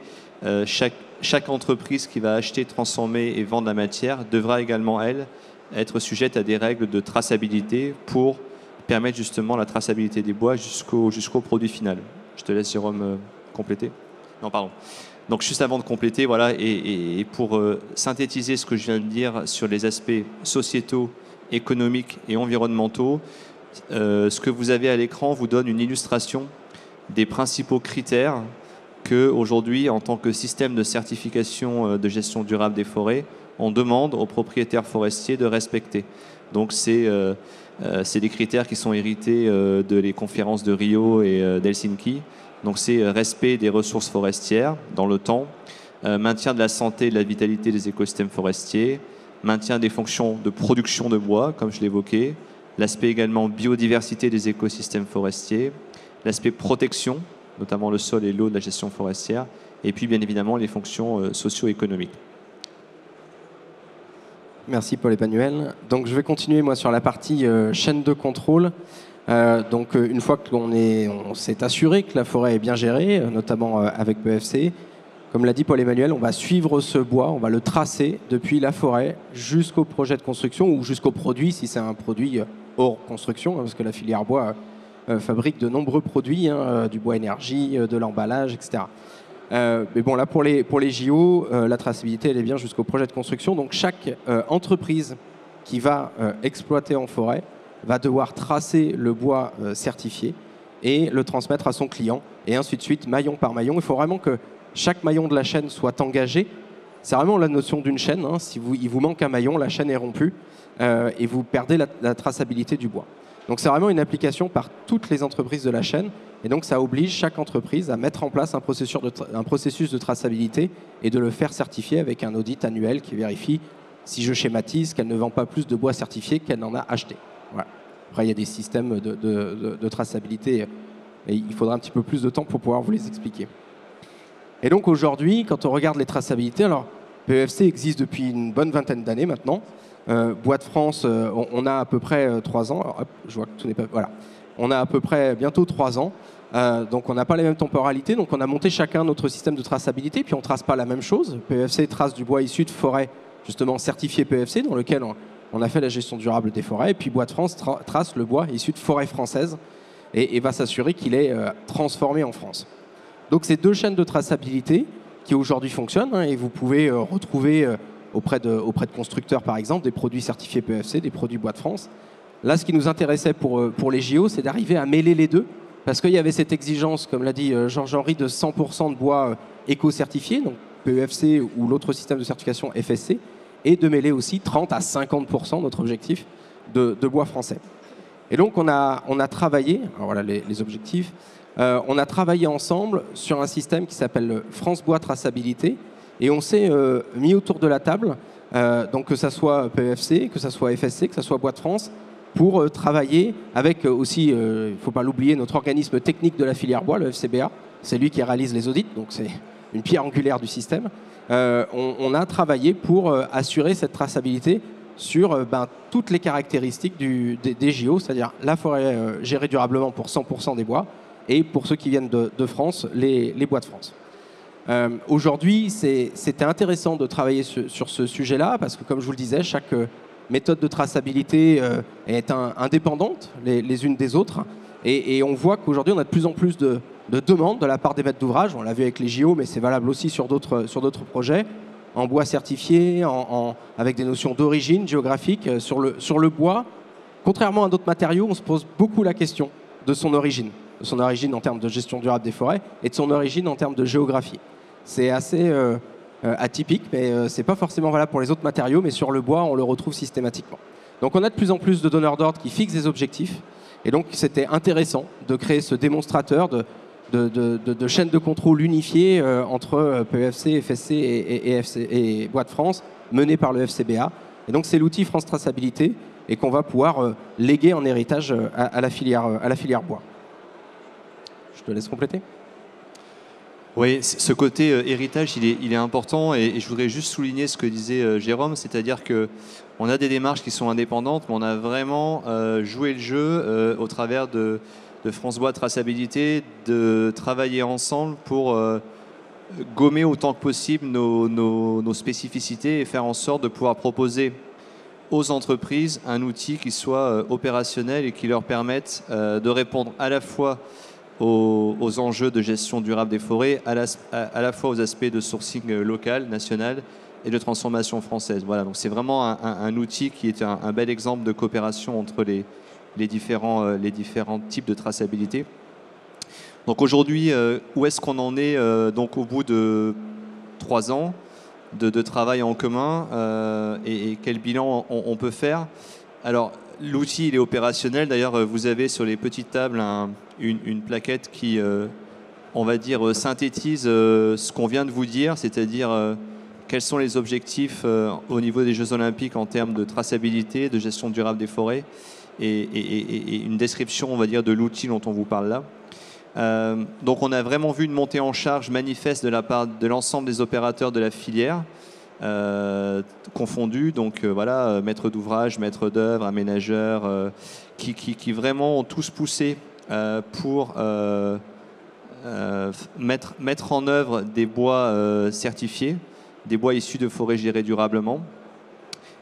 Chaque entreprise qui va acheter, transformer et vendre la matière devra également, elle, être sujette à des règles de traçabilité pour permettre justement la traçabilité des bois jusqu'au produit final. Je te laisse, Jérôme, compléter. Non, pardon. Donc, juste avant de compléter, voilà, et pour synthétiser ce que je viens de dire sur les aspects sociétaux, économiques et environnementaux, ce que vous avez à l'écran vous donne une illustration des principaux critères qu'aujourd'hui, en tant que système de certification de gestion durable des forêts, on demande aux propriétaires forestiers de respecter. Donc, c'est des critères qui sont hérités de les conférences de Rio et d'Helsinki. Donc c'est respect des ressources forestières dans le temps, maintien de la santé et de la vitalité des écosystèmes forestiers, maintien des fonctions de production de bois, comme je l'évoquais, l'aspect également biodiversité des écosystèmes forestiers, l'aspect protection, notamment le sol et l'eau de la gestion forestière, et puis bien évidemment les fonctions socio-économiques. Merci Paul-Emmanuel. Donc je vais continuer moi sur la partie chaîne de contrôle. Donc une fois qu'on s'est assuré que la forêt est bien gérée, notamment avec PEFC, comme l'a dit Paul-Emmanuel, on va suivre ce bois, on va le tracer depuis la forêt jusqu'au projet de construction ou jusqu'au produit, si c'est un produit hors construction, parce que la filière bois fabrique de nombreux produits, du bois énergie, de l'emballage, etc. Mais bon, là, pour les JO, la traçabilité, elle est bien jusqu'au projet de construction. Donc, chaque entreprise qui va exploiter en forêt va devoir tracer le bois certifié et le transmettre à son client, et ainsi de suite, maillon par maillon. Il faut vraiment que chaque maillon de la chaîne soit engagé. C'est vraiment la notion d'une chaîne. Si il vous manque un maillon, la chaîne est rompue et vous perdez la traçabilité du bois. Donc c'est vraiment une application par toutes les entreprises de la chaîne, et donc ça oblige chaque entreprise à mettre en place un processus de traçabilité et de le faire certifier avec un audit annuel qui vérifie, si je schématise, qu'elle ne vend pas plus de bois certifié qu'elle n'en a acheté. Voilà. Après, il y a des systèmes de traçabilité, et il faudra un petit peu plus de temps pour pouvoir vous les expliquer. Et donc aujourd'hui, quand on regarde les traçabilités, alors PEFC existe depuis une bonne vingtaine d'années maintenant. Bois de France, on a à peu près 3 ans. Alors, hop, je vois que tout n'est pas... Voilà. On a à peu près bientôt 3 ans. Donc on n'a pas les mêmes temporalités. Donc on a monté chacun notre système de traçabilité. Puis on ne trace pas la même chose. PEFC trace du bois issu de forêts, justement certifié PEFC, dans lequel on a fait la gestion durable des forêts. Et puis Bois de France trace le bois issu de forêts françaises et va s'assurer qu'il est transformé en France. Donc c'est 2 chaînes de traçabilité qui aujourd'hui fonctionnent, et vous pouvez retrouver auprès de constructeurs par exemple des produits certifiés PEFC, des produits Bois de France. Là, ce qui nous intéressait pour les JO, c'est d'arriver à mêler les deux, parce qu'il y avait cette exigence, comme l'a dit Georges-Henri, de 100% de bois éco-certifié, donc PEFC ou l'autre système de certification FSC, et de mêler aussi 30 à 50%, notre objectif, de bois français. Et donc on a travaillé, alors voilà les objectifs, on a travaillé ensemble sur un système qui s'appelle France Bois Traçabilité, et on s'est mis autour de la table, donc que ça soit PEFC, que ça soit FSC, que ça soit Bois de France, pour travailler avec aussi, il ne faut pas l'oublier, notre organisme technique de la filière bois, le FCBA. C'est lui qui réalise les audits, donc c'est une pierre angulaire du système. On a travaillé pour assurer cette traçabilité sur toutes les caractéristiques des JO, c'est-à-dire la forêt gérée durablement pour 100% des bois, et pour ceux qui viennent de France, les bois de France. Aujourd'hui, c'était intéressant de travailler sur ce sujet-là, parce que comme je vous le disais, chaque méthode de traçabilité est indépendante les unes des autres, et on voit qu'aujourd'hui, on a de plus en plus de demandes de la part des maîtres d'ouvrage. On l'a vu avec les JO, mais c'est valable aussi sur d'autres projets, en bois certifié, avec des notions d'origine géographique. Sur le bois, contrairement à d'autres matériaux, on se pose beaucoup la question de son origine en termes de gestion durable des forêts et de son origine en termes de géographie. C'est assez atypique, mais ce n'est pas forcément valable pour les autres matériaux, mais sur le bois, on le retrouve systématiquement. Donc on a de plus en plus de donneurs d'ordre qui fixent des objectifs, et donc c'était intéressant de créer ce démonstrateur de chaîne de contrôle unifiée entre PEFC, FSC et Bois de France, mené par le FCBA. Et donc c'est l'outil France Traçabilité, et qu'on va pouvoir léguer en héritage à la filière bois. Je te laisse compléter. Oui, ce côté héritage, il est important, et je voudrais juste souligner ce que disait Jérôme, c'est-à-dire qu'on a des démarches qui sont indépendantes, mais on a vraiment joué le jeu au travers de France Bois Traçabilité, de travailler ensemble pour gommer autant que possible nos spécificités et faire en sorte de pouvoir proposer aux entreprises un outil qui soit opérationnel et qui leur permette de répondre à la fois aux enjeux de gestion durable des forêts, à la fois aux aspects de sourcing local, national et de transformation française. Voilà, donc c'est vraiment un outil qui est un bel exemple de coopération entre les différents types de traçabilité. Donc aujourd'hui, où est-ce qu'on en est donc au bout de 3 ans de travail en commun et quel bilan on peut faire? Alors, l'outil, il est opérationnel. D'ailleurs, vous avez sur les petites tables une plaquette qui, on va dire, synthétise ce qu'on vient de vous dire, c'est-à-dire quels sont les objectifs au niveau des Jeux Olympiques en termes de traçabilité, de gestion durable des forêts, et une description, on va dire, de l'outil dont on vous parle là. Donc, on a vraiment vu une montée en charge manifeste de la part de l'ensemble des opérateurs de la filière, confondus, donc voilà, maîtres d'ouvrage, maîtres d'œuvre, aménageurs, qui vraiment ont tous poussé pour mettre en œuvre des bois certifiés, des bois issus de forêts gérées durablement.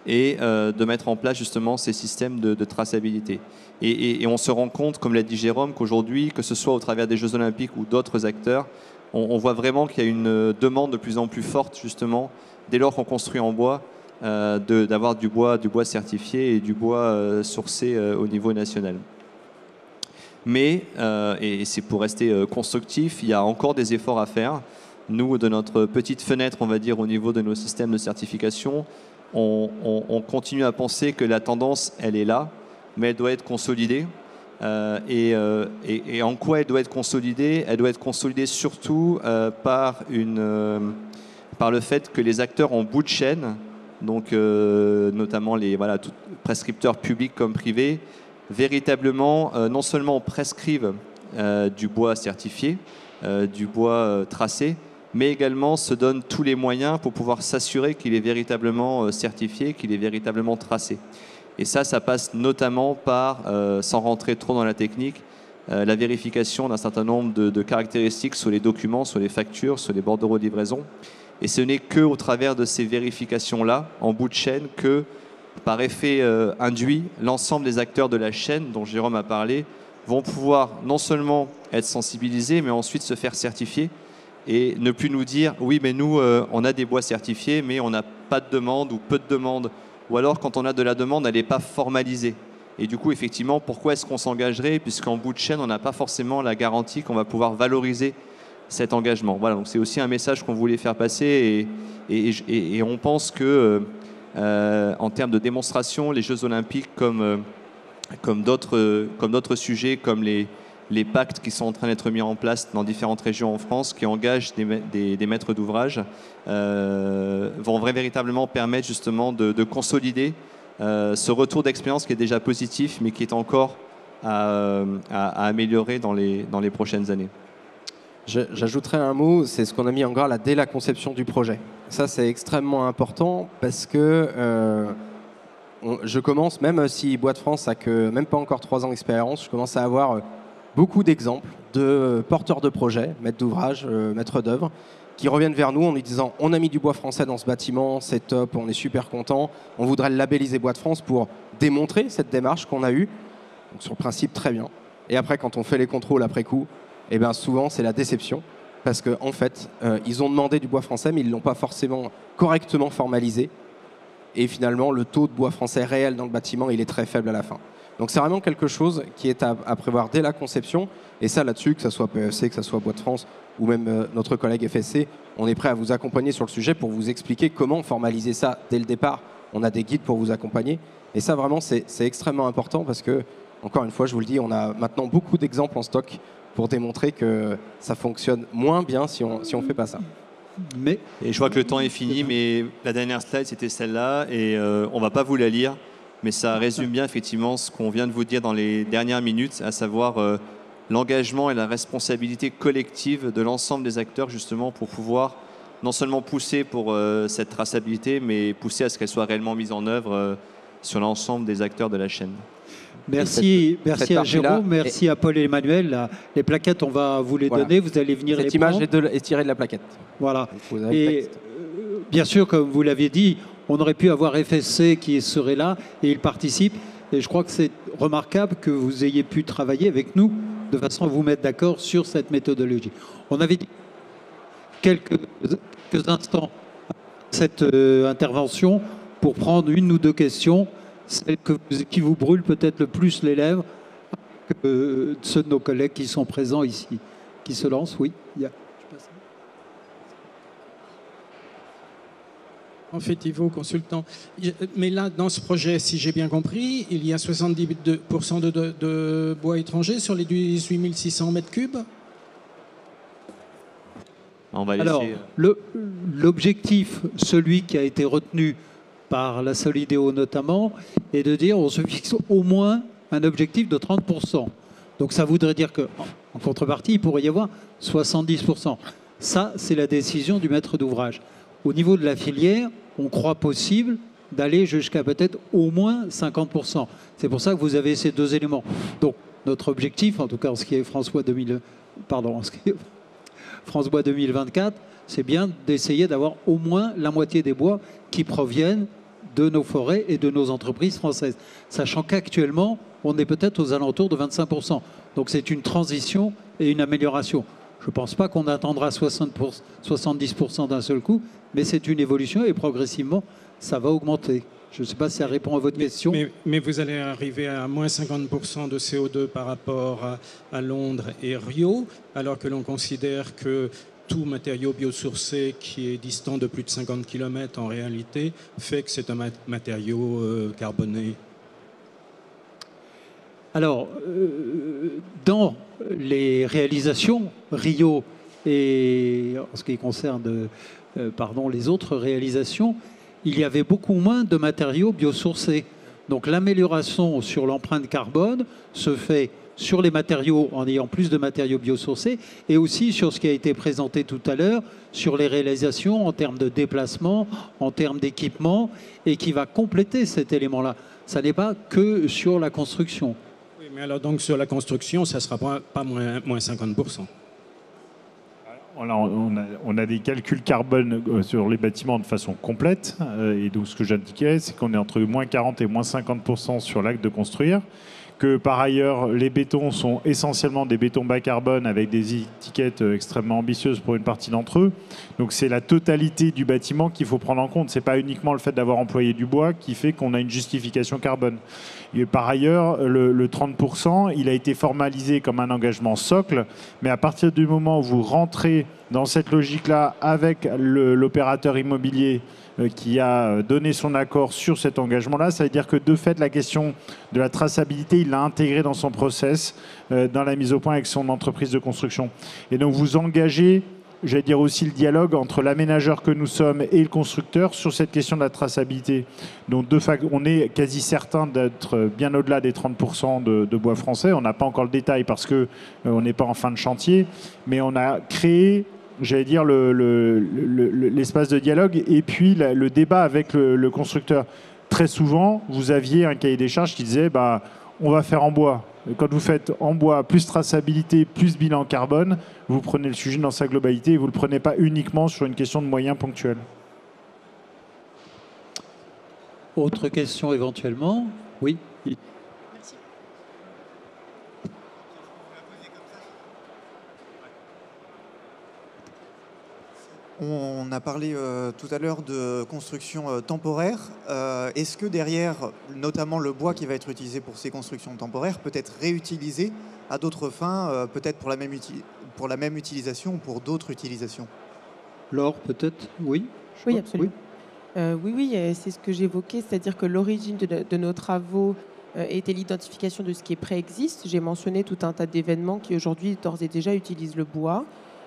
et de mettre en place justement ces systèmes de traçabilité. Et on se rend compte, comme l'a dit Jérôme, qu'aujourd'hui, que ce soit au travers des Jeux Olympiques ou d'autres acteurs, on voit vraiment qu'il y a une demande de plus en plus forte, justement, dès lors qu'on construit en bois, d'avoir du bois certifié et du bois sourcé au niveau national. Mais, et c'est pour rester constructif, il y a encore des efforts à faire. Nous, de notre petite fenêtre, on va dire, au niveau de nos systèmes de certification, on continue à penser que la tendance, elle est là, mais elle doit être consolidée. Et en quoi elle doit être consolidée? Elle doit être consolidée surtout par le fait que les acteurs en bout de chaîne, donc notamment les prescripteurs publics comme privés, véritablement non seulement prescrivent du bois certifié, du bois tracé, mais également se donnent tous les moyens pour pouvoir s'assurer qu'il est véritablement certifié, qu'il est véritablement tracé. Et ça passe notamment par, sans rentrer trop dans la technique, la vérification d'un certain nombre de caractéristiques sur les documents, sur les factures, sur les bordereaux de livraison. Et ce n'est qu'au travers de ces vérifications-là, en bout de chaîne, que, par effet induit, l'ensemble des acteurs de la chaîne, dont Jérôme a parlé, vont pouvoir non seulement être sensibilisés, mais ensuite se faire certifier et ne plus nous dire « oui, mais nous, on a des bois certifiés, mais on n'a pas de demande ou peu de demande ». Ou alors, quand on a de la demande, elle n'est pas formalisée. Et du coup, effectivement, pourquoi est-ce qu'on s'engagerait? Puisqu'en bout de chaîne, on n'a pas forcément la garantie qu'on va pouvoir valoriser cet engagement. Voilà, donc c'est aussi un message qu'on voulait faire passer. Et on pense que, en termes de démonstration, les Jeux Olympiques, comme d'autres sujets, comme les pactes qui sont en train d'être mis en place dans différentes régions en France, qui engagent des maîtres d'ouvrage, vont véritablement permettre justement de consolider ce retour d'expérience qui est déjà positif, mais qui est encore à améliorer dans les prochaines années. J'ajouterais un mot, c'est ce qu'on a mis en gras là, dès la conception du projet. Ça, c'est extrêmement important parce que je commence, même si Bois de France n'a que même pas encore 3 ans d'expérience, je commence à avoir beaucoup d'exemples de porteurs de projets, maîtres d'ouvrage, maîtres d'œuvre, qui reviennent vers nous en nous disant « on a mis du bois français dans ce bâtiment, c'est top, on est super content, on voudrait le labelliser Bois de France pour démontrer cette démarche qu'on a eue ». Donc sur le principe, très bien. Et après, quand on fait les contrôles après coup, eh bien, souvent c'est la déception parce qu'en fait, ils ont demandé du bois français, mais ils ne l'ont pas forcément correctement formalisé. Et finalement, le taux de bois français réel dans le bâtiment, il est très faible à la fin. Donc c'est vraiment quelque chose qui est à prévoir dès la conception. Et ça, là-dessus, que ce soit PEC, que ce soit Bois de France ou même notre collègue FSC, on est prêt à vous accompagner sur le sujet pour vous expliquer comment formaliser ça dès le départ. On a des guides pour vous accompagner. Et ça, vraiment, c'est extrêmement important parce que, encore une fois, je vous le dis, on a maintenant beaucoup d'exemples en stock pour démontrer que ça fonctionne moins bien si on fait pas ça. Et je vois que le temps est fini, mais la dernière slide, c'était celle-là. Et on ne va pas vous la lire. Mais ça résume bien effectivement ce qu'on vient de vous dire dans les dernières minutes, à savoir l'engagement et la responsabilité collective de l'ensemble des acteurs justement pour pouvoir non seulement pousser pour cette traçabilité, mais pousser à ce qu'elle soit réellement mise en œuvre sur l'ensemble des acteurs de la chaîne. Merci à Jérôme, merci à Paul et Emmanuel. Les plaquettes, on va vous les donner, vous allez venir les prendre. Cette image est tirée de la plaquette. Voilà. Et bien sûr, comme vous l'aviez dit, on aurait pu avoir FSC qui serait là et il participe. Et je crois que c'est remarquable que vous ayez pu travailler avec nous de façon à vous mettre d'accord sur cette méthodologie. On avait dit quelques instants cette intervention pour prendre 1 ou 2 questions, celles qui vous brûlent peut-être le plus les lèvres, que ceux de nos collègues qui sont présents ici, qui se lancent. Oui, il y a... En fait, Yvo, consultant. Mais là, dans ce projet, si j'ai bien compris, il y a 72% de bois étranger sur les 18 600 mètres cubes. On va laisser... Alors, l'objectif, celui qui a été retenu par la Solidéo notamment, est de dire on se fixe au moins un objectif de 30%. Donc ça voudrait dire qu'en contrepartie, il pourrait y avoir 70%. Ça, c'est la décision du maître d'ouvrage. Au niveau de la filière, on croit possible d'aller jusqu'à peut-être au moins 50%. C'est pour ça que vous avez ces 2 éléments. Donc, notre objectif, en tout cas en ce qui est France Bois 2024, c'est bien d'essayer d'avoir au moins la moitié des bois qui proviennent de nos forêts et de nos entreprises françaises. Sachant qu'actuellement, on est peut-être aux alentours de 25%. Donc c'est une transition et une amélioration. Je ne pense pas qu'on attendra 70% d'un seul coup, mais c'est une évolution et progressivement, ça va augmenter. Je ne sais pas si ça répond à votre question. Mais vous allez arriver à moins 50% de CO2 par rapport à Londres et Rio, alors que l'on considère que tout matériau biosourcé qui est distant de plus de 50 km en réalité fait que c'est un matériau carboné. Alors, dans les réalisations, Rio et en ce qui concerne les autres réalisations, il y avait beaucoup moins de matériaux biosourcés. Donc l'amélioration sur l'empreinte carbone se fait sur les matériaux en ayant plus de matériaux biosourcés et aussi sur ce qui a été présenté tout à l'heure, sur les réalisations en termes de déplacement, en termes d'équipement et qui va compléter cet élément-là. Ça n'est pas que sur la construction. Oui, mais alors donc sur la construction, ça ne sera pas moins 50%. On a des calculs carbone sur les bâtiments de façon complète. Et donc, ce que j'indiquais, c'est qu'on est entre moins 40 et moins 50% sur l'acte de construire. Que par ailleurs, les bétons sont essentiellement des bétons bas carbone avec des étiquettes extrêmement ambitieuses pour une partie d'entre eux. Donc, c'est la totalité du bâtiment qu'il faut prendre en compte. Ce n'est pas uniquement le fait d'avoir employé du bois qui fait qu'on a une justification carbone. Et par ailleurs, le 30%, il a été formalisé comme un engagement socle. Mais à partir du moment où vous rentrez dans cette logique-là avec l'opérateur immobilier qui a donné son accord sur cet engagement-là, ça veut dire que de fait, la question de la traçabilité, il l'a intégrée dans son process, dans la mise au point avec son entreprise de construction. Et donc vous engagez, j'allais dire aussi le dialogue entre l'aménageur que nous sommes et le constructeur sur cette question de la traçabilité. Donc de facto, on est quasi certain d'être bien au-delà des 30% de bois français. On n'a pas encore le détail parce qu'on n'est pas en fin de chantier, mais on a créé, j'allais dire, l'espace de dialogue et puis le débat avec le constructeur. Très souvent, vous aviez un cahier des charges qui disait on va faire en bois. Et quand vous faites en bois, plus traçabilité, plus bilan carbone, vous prenez le sujet dans sa globalité et vous ne le prenez pas uniquement sur une question de moyens ponctuels. Autre question éventuellement? Oui. On a parlé tout à l'heure de construction temporaire. Est-ce que derrière, notamment le bois qui va être utilisé pour ces constructions temporaires, peut être réutilisé à d'autres fins, peut-être pour la même utilisation ou pour d'autres utilisations? L'or, peut-être? Oui. Oui, absolument. Oui, c'est ce que j'évoquais, c'est-à-dire que l'origine de nos travaux était l'identification de ce qui est préexiste. J'ai mentionné tout un tas d'événements qui aujourd'hui d'ores et déjà utilisent le bois.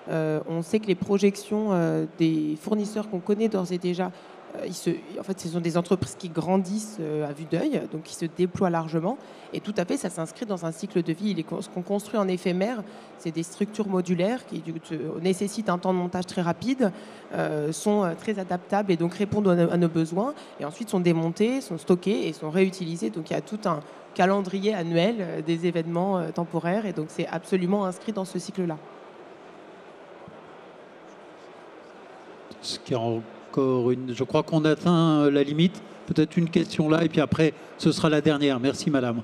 On sait que les projections des fournisseurs qu'on connaît d'ores et déjà, en fait, ce sont des entreprises qui grandissent à vue d'œil, donc qui se déploient largement. Et tout à fait, ça s'inscrit dans un cycle de vie. Ce qu'on construit en éphémère, c'est des structures modulaires qui nécessitent un temps de montage très rapide, sont très adaptables et donc répondent à nos besoins. Et ensuite sont démontées, sont stockées et sont réutilisées. Donc il y a tout un calendrier annuel des événements temporaires. Et donc c'est absolument inscrit dans ce cycle-là. Ce qui est encore une... Je crois qu'on atteint la limite. Peut-être une question là, et puis après, ce sera la dernière. Merci, madame.